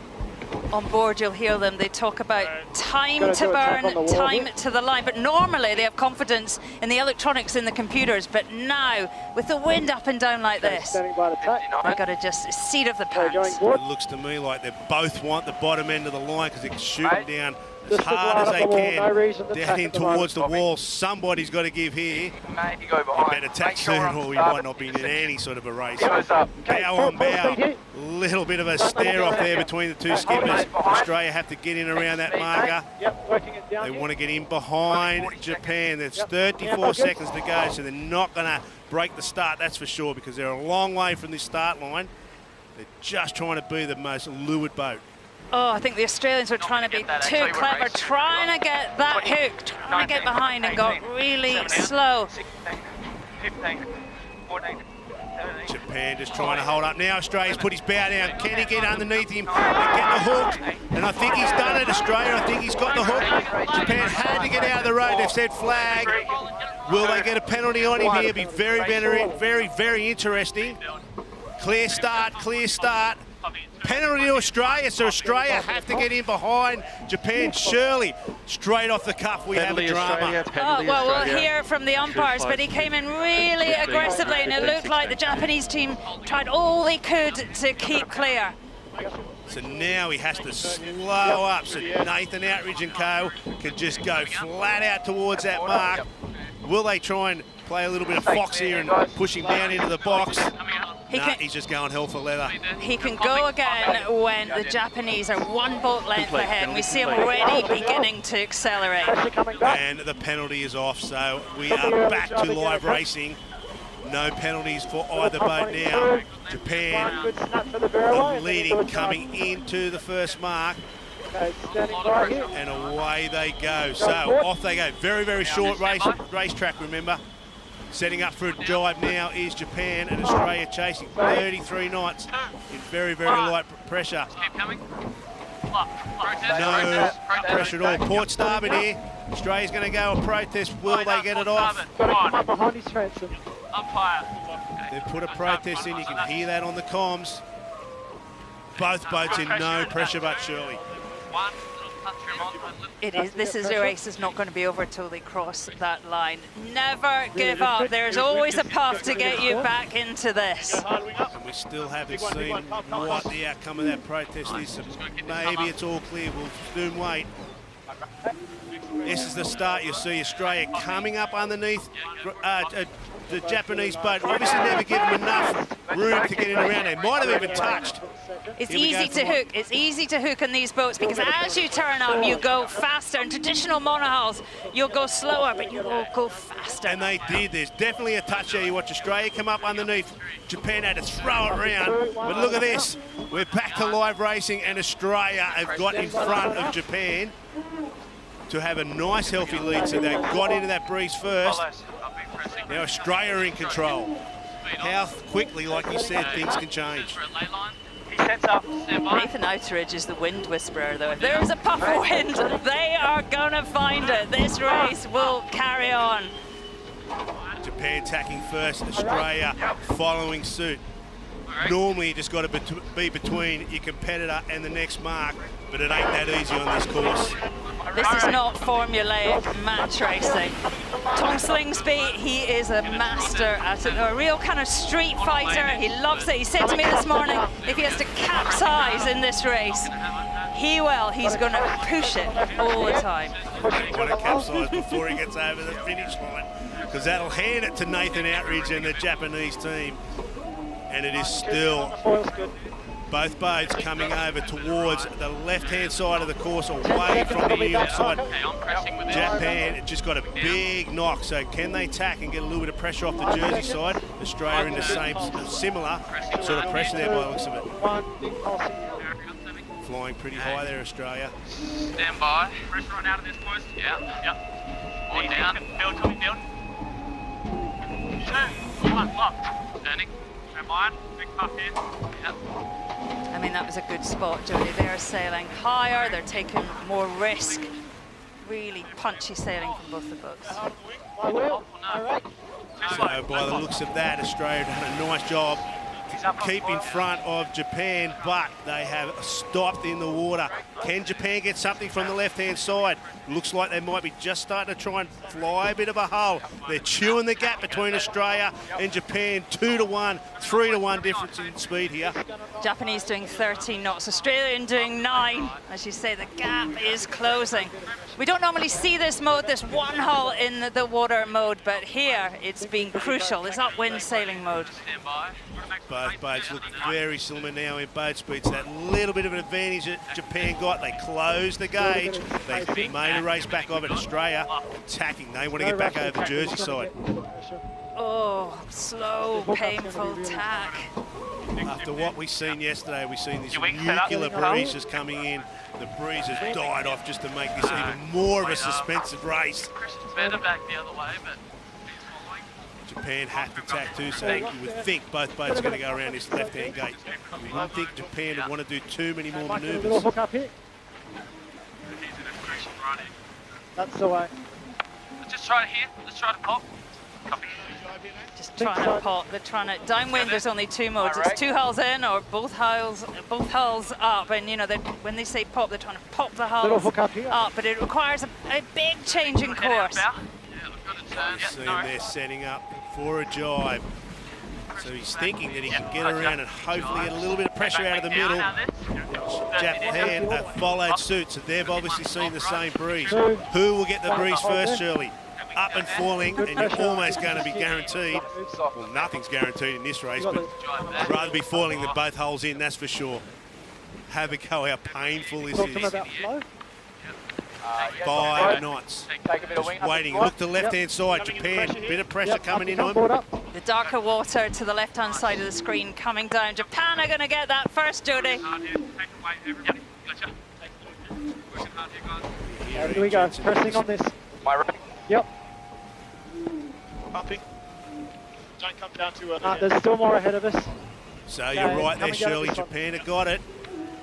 On board, you'll hear them. They talk about time to burn, time to the line. But normally they have confidence in the electronics in the computers. But now, with the wind up and down like this, they've got to just seat of the pants. It looks to me like they both want the bottom end of the line because they're shooting down as hard as they can down in towards the wall. Somebody's got to give here. Mate, you go behind. Better tack soon or we might not be in any sort of a race. Goes up. Bow on bow. Little bit of a stare off there between the two skippers. Australia have to get in around that marker. They want to get in behind Japan. There's 34 seconds to go, so they're not going to break the start, that's for sure, because they're a long way from this start line. They're just trying to be the most lured boat. Oh, I think the Australians were trying to be too clever, trying to get that hook, trying to get behind, and got really slow. 15, 14, 13. Japan just trying to hold up. Now Australia's put his bow down. Can he get underneath him and get the hook? And I think he's done it, Australia. I think he's got the hook. Japan had to get out of the road. They've said flag. Will they get a penalty on him here? It'll be very interesting. Clear start, clear start. Penalty to Australia, so Australia have to get in behind Japan. Shirley, straight off the cuff, we have a drama. Oh, well, we'll hear from the umpires, but he came in really aggressively, and it looked like the Japanese team tried all they could to keep clear. So now he has to slow up, so Nathan Outridge and co can just go flat out towards that mark. Will they try and play a little bit of fox here and push him down into the box? He's just going hell for leather. He can go again when the Japanese are one boat length ahead, and we see him already beginning to accelerate. And the penalty is off, so we are back to live racing. No penalties for either boat now. Japan leading coming into the first mark. And away they go. So off they go. Very short racetrack, remember. Setting up for a dive now is Japan, and Australia chasing 33 knots in very, very light pressure. Keep coming. No pressure at all. Port starboard here. Australia's going to go a protest. Will they get it off? Come up behind his transom. Umpire. They put a protest in. You can hear that on the comms. Both boats in no pressure, but surely. One little touch from It is. This is a race that's not going to be over till they cross that line. Never give up. There's always a puff to get you back into this. And we still haven't seen what the outcome of that protest is. So maybe it's all clear. We'll soon wait. This is the start. You'll see Australia coming up underneath the Japanese boat. Obviously never give them enough room to get in around. They might have even touched. It's easy to hook. It's easy to hook on these boats because as you turn up, you go faster. In traditional monohulls, you'll go slower, but you will go faster. And they did. There's definitely a touch there. You watch Australia come up underneath. Japan had to throw it around. But look at this. We're back to live racing, and Australia have got in front of Japan to have a nice, healthy lead. So they got into that breeze first. Now Australia are in control. How quickly, like you said, things can change. He sets up. Nathan Outeridge is the wind whisperer, though. If there's a puff of wind, they are going to find it. This race will carry on. Japan tacking first, Australia following suit. Normally you just got to be between your competitor and the next mark, but it ain't that easy on this course. This is not formulaic match racing. Tom Slingsby, he is a master at it, a real kind of street fighter. He loves it. He said to me this morning, if he has to capsize in this race, he will. He's going to push it all the time. He's going to capsize before he gets over the finish line, because that'll hand it to Nathan Outeridge and the Japanese team. And it is still both boats coming over towards the left-hand side of the course, away from the New York side. Japan just got a big knock, so can they tack and get a little bit of pressure off the Jersey side? Australia in the same, similar sort of pressure there by the looks of it. Flying pretty high there, Australia. Stand by. Pressure on out of this, boys. Yeah. All down. Build, coming down. 2, 1, lock. Turning. Line, big puff here. Yep. I mean, that was a good spot, Jody. They're sailing higher, they're taking more risk. Really punchy sailing from both the boats. So by the looks of that, Australia have done a nice job to keep in front of Japan, but they have stopped in the water. Can Japan get something from the left-hand side? Looks like they might be just starting to try and fly a bit of a hull. They're chewing the gap between Australia and Japan. 2-1, 3-1 difference in speed here. Japanese doing 13 knots, Australian doing 9. As you say, the gap is closing. We don't normally see this mode, this one hull in the water mode, but here it's been crucial. It's upwind sailing mode. Both boats look very similar now in boat speeds. That little bit of an advantage that Japan got. They closed the gauge. They made a race back over to Australia. Attacking. They want to get back over the Jersey side. Oh, slow, painful tack. After what we've seen yesterday, we've seen this nuclear breeze just coming in. The breeze has died off just to make this even more of a suspensive race. Better back the other way, but Japan have to tack too, so you would think both boats are going to go around this left-hand gate. You wouldn't think Japan would want to do too many more manoeuvres. Hook up here. That's the way. let's just try it here. Let's try to pop. Copy. Just trying to pop. They're trying to downwind. There's only 2 modes. It's 2 hulls in or both hulls up. And you know, when they say pop, they're trying to pop the hulls up. But it requires a big change in course. See him there setting up for a jibe. So he's thinking that he can get around and hopefully get a little bit of pressure out of the middle. Japan followed suit, so they've obviously seen the same breeze. Who will get the breeze first, Shirley? Up and falling, and you're almost going to be guaranteed. Well, nothing's guaranteed in this race, but I'd rather be falling than both holes in, that's for sure. Have a go how painful this is. 5 knots. Just waiting. Look to the left-hand side. Japan, bit of pressure coming in on him. The darker water to the left-hand side of the screen coming down. Japan are going to get that first, Jody. Here we go. Pressing on this. My right. Yep. Pumping. Don't come down too early. There's still more ahead of us. So you're right there, Shirley. Japan have got it.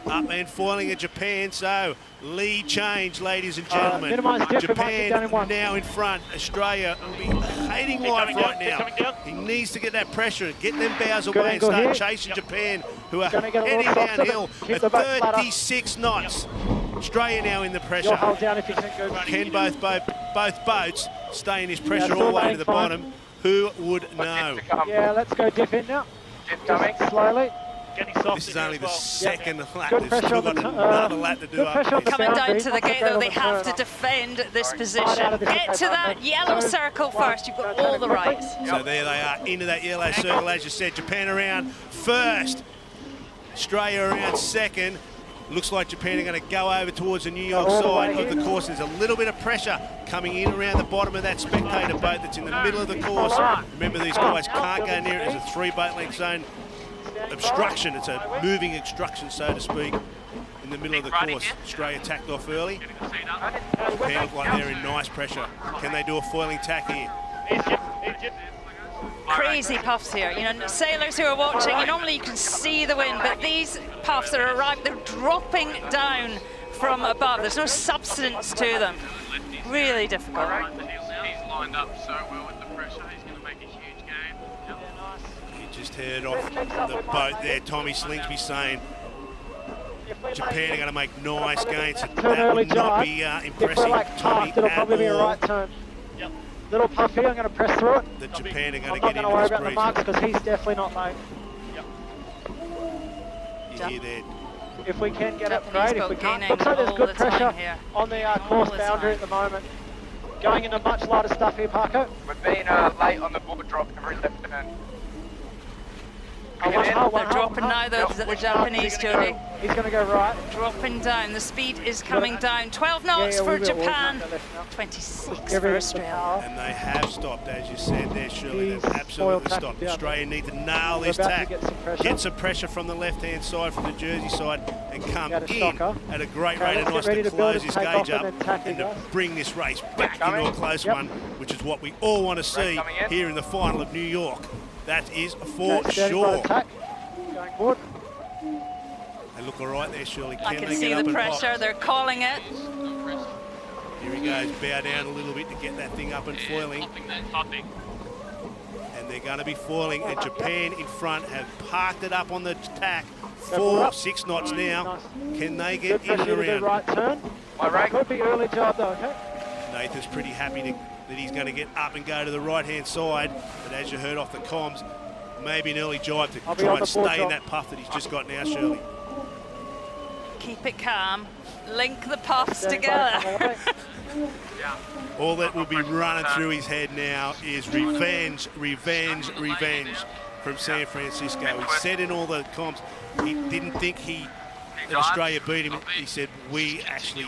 Up and foiling at Japan, so lead change, ladies and gentlemen. Japan now in front. Australia will be hating life right now. He needs to get that pressure and get them bows away and start chasing Japan, who are heading downhill at 36 knots. Australia now in the pressure. Can both boats stay in this pressure all the way to the bottom? Who would know? Yeah, let's go dip in now. Dip coming. Slowly. This is only the second lap. They've still got another lap to do up. Coming down to the gate, though, they have to defend this position. Get to that yellow circle first. You've got all the rights. So there they are, into that yellow circle, as you said. Japan around first. Australia around second. Looks like Japan are going to go over towards the New York side of the course. There's a little bit of pressure coming in around the bottom of that spectator boat that's in the middle of the course. Remember, these guys can't go near it. There's a 3 boat length zone obstruction. It's a moving obstruction, so to speak, in the middle of the course. Australia tacked off early. Japan look like they're in nice pressure. Can they do a foiling tack here? Crazy puffs here. You know, sailors who are watching, normally you can see the wind, but these puffs that are arriving, they're dropping down from above. There's no substance to them. Really difficult. He's lined up so well with the pressure. He's going to make a huge game. He just headed off the boat there. Tommy Slingsby saying Japan are going to make nice gains. That would not be impressing Tommy at all. Little puff here, I'm going to press through it. The Japan are going to I'm get not going to worry into this about the breeze. marks because he's definitely not late. You hear that? If we can get it, Japanese great. If we boat can't, gaining looks like there's all good the time pressure here. on the course the boundary time. at the moment. Going into much lighter stuff here, Parko. We've been late on the board drop every left turn. They're dropping now, the Japanese, Jody. He's going to go right. Dropping down. The speed is coming down. 12 knots for Japan, 26 for Australia. And they have stopped, as you said there, Shirley. They've absolutely foil stopped. tack Australia need to nail this about to tack. Get some pressure from the left-hand side, from the Jersey side, and come Got a in shocker. at a great Okay, rate of let's nice get ready to to build close his this take off gauge and up then tack and to guys. bring this race back into a close one, which is what we all want to see here in the final of New York. That is for sure. Going forward. They look all right there, Shirley. I Can can they see get the up and pressure. pop? They're calling it. Here he goes, bow down a little bit to get that thing up and foiling. Topping. And they're going to be foiling, and Japan in front have parked it up on the tack. 6 knots now. Can they get in and Good pressure to the around? right turn. Could be early job though, okay? Nathan's pretty happy that he's going to get up and go to the right-hand side, but as you heard off the comms, maybe an early jibe to try and stay in that puff that he's just got now, Shirley. Keep it calm. Link the puffs together. All that will be running through his head now is revenge, revenge, revenge from San Francisco. He said in all the comps he didn't think that Australia beat him. He said we actually,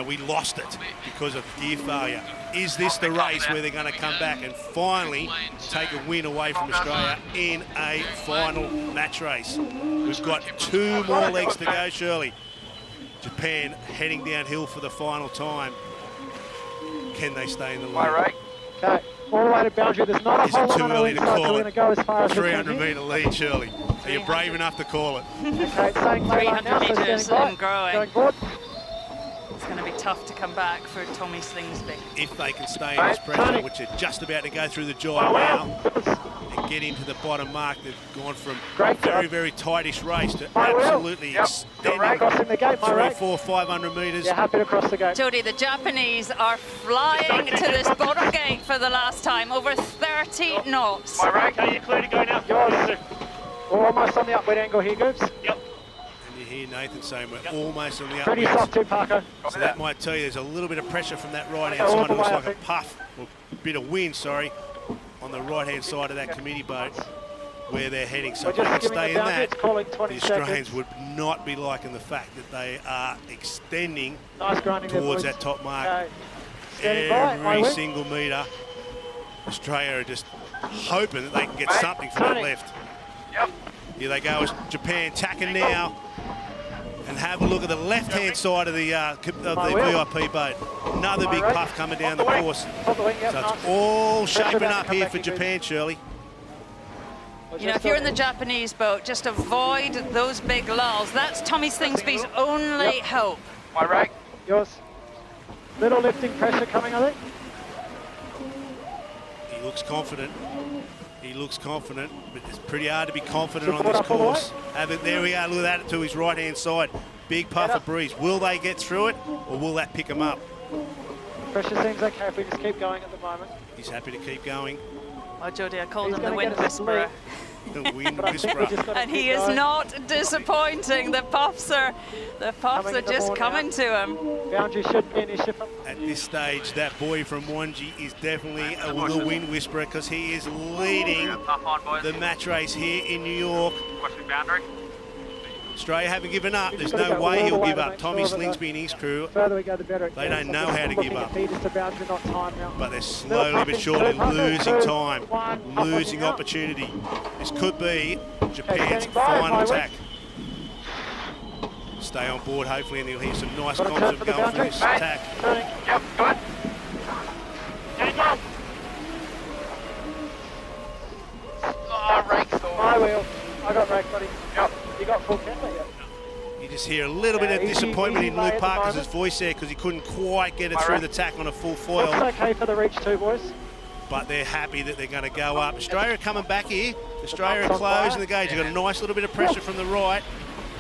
we lost it because of gear failure. Is this the race where they're going to come back and finally take a win away from Australia in a final match race? We've got 2 more legs to go, Shirley. Japan heading downhill for the final time. Can they stay in the lead? Okay, all the way to boundary. There's not a Is whole it lot too on the early to inside, so call we're it? going to go as far as we can. 300-metre lead, Shirley. Are you brave enough to call it? Okay, it's saying 300 metres and growing. Going forward. It's going to be tough to come back for Tommy Slingsby. If they can stay in this pressure, which they're just about to go through the jibe now, and get into the bottom mark, they've gone from a very, very tightish race to absolutely extending Crossing the gate, 300, 400, 500 metres. Yeah, happy to cross the gate. Jody, the Japanese are flying to this bottom gate for the last time, over 30 knots. My rank, are you clear to go now? Yours. We're almost on the upward angle here, Goobs. Yep. And you hear Nathan saying we're almost on the Pretty upwards. soft too, Parko. So that might tell you there's a little bit of pressure from that right-hand side. It looks like a puff, or a bit of wind, sorry, on the right-hand side of that committee boat where they're heading. So if they can stay in that, the Australians would not be liking the fact that they are extending towards that top mark. Every single metre, Australia are just hoping that they can get something from that left. Here they go, as Japan tacking now. And have a look at the left-hand side of the VIP boat. Another big puff coming down the course. So it's all shaping up here for Japan, Shirley. You know, if you're in the Japanese boat, just avoid those big lulls. That's Tommy Slingsby's only hope. My rake. Yours. Little lifting pressure coming, I think. He looks confident. He looks confident, but it's pretty hard to be confident on this course. There we are, look at that to his right-hand side. Big puff of breeze. Will they get through it, or will that pick them up? Pressure seems okay if we just keep going at the moment. He's happy to keep going. Oh, Jody, I called him the wind whisperer. The wind whisperer. And he is not disappointing. The puffs are just coming to him. Boundary should be an issue. At this stage, that boy from Wanji is definitely the wind whisperer because he is leading the match race here in New York. Question boundary. Australia haven't given up. There's no way he'll give up. Tommy Slingsby and his crew, The further we go, the better. they don't know how to give up. Boundary, not time now. But they're slowly but surely losing time, losing opportunity. This could be Japan's final attack. Stay on board, hopefully, and you'll hear some nice comms of going for this attack. Yep, good. Oh, rake's all. My wheel. I got rake, buddy. Yep. You got full camera yet? You just hear a little bit of disappointment in Luke Parker's voice there because he couldn't quite get it through the tack on a full foil. Looks okay for the reach too, boys. But they're happy that they're going to go up. Australia are coming back here. Australia are closing the gauge. You've got a nice little bit of pressure from the right.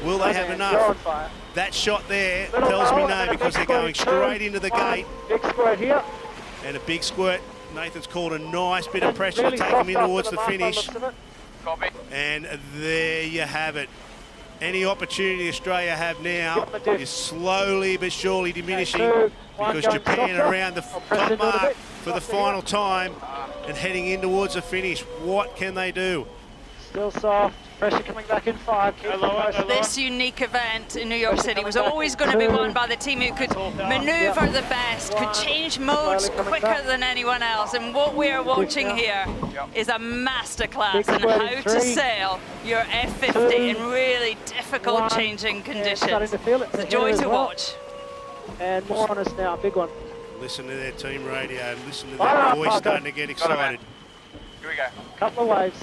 Will they have You're on enough? fire. That shot there tells me no because they're going straight into the gate. Big squirt here. And a big squirt. Nathan's called a nice bit of pressure to Really take him in soft towards after the mark by finish. looks of it. Copy. And there you have it. Any opportunity Australia have now is slowly but surely diminishing because Japan are around the top mark for the final time and heading in towards the finish. What can they do? Still soft. Pressure coming back in 5. Keep posted. This unique event in New York City was always going to be won by the team who could maneuver the best, could change modes quicker than anyone else. And what we are watching here is a masterclass in how to sail your F50 in really difficult changing conditions. It's a joy to watch. And more on us now, big one. Listen to their team radio, listen to their voice starting to get excited. Here we go. Couple of waves.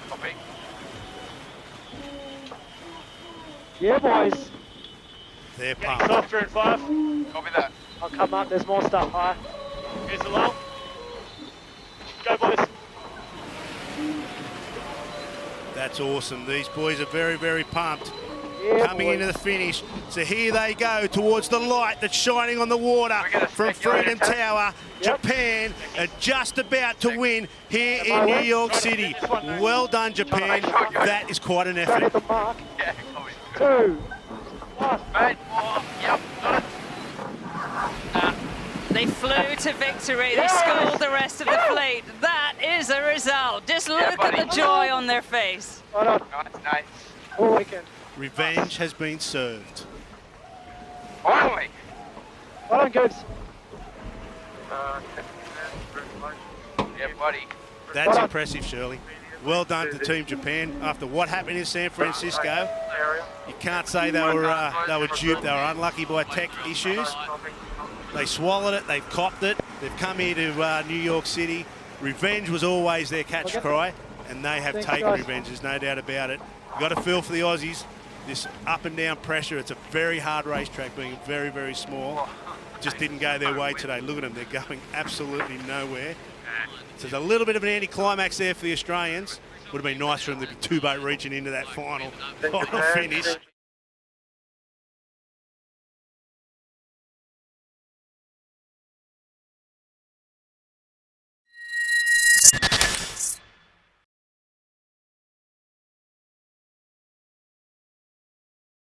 Copy. Yeah, boys. They're pumped. Softer in 5. Copy that. I'll come up. There's more stuff high. Here's the lull. Go, boys. That's awesome. These boys are very, very pumped. Yeah, Coming boys. into the finish. So here they go towards the light that's shining on the water from Freedom Tower. Japan are just about to win here in New York City. Well done, Japan. That is quite an Hit effort. the mark. Yeah, copy. 2. Mate, yep, got it. They flew to victory. They schooled the rest of the fleet. That is a result. Just look at the joy on their face. Right on. Nice. All weekend. Revenge has been served. Finally. Well done, Goose. Yeah, buddy. That's impressive, Shirley. Well done to Team Japan. After what happened in San Francisco, you can't say they were duped. They were unlucky by tech issues. They swallowed it. They've copped it. They've come here to New York City. Revenge was always their catch cry, and they have taken revenge. There's no doubt about it. You've got to feel for the Aussies. This up and down pressure. It's a very hard racetrack, being very, very small. Just didn't go their way today. Look at them. They're going absolutely nowhere. So there's a little bit of an anticlimax there for the Australians. Would have been nice for them to be 2-boat reaching into that final finish.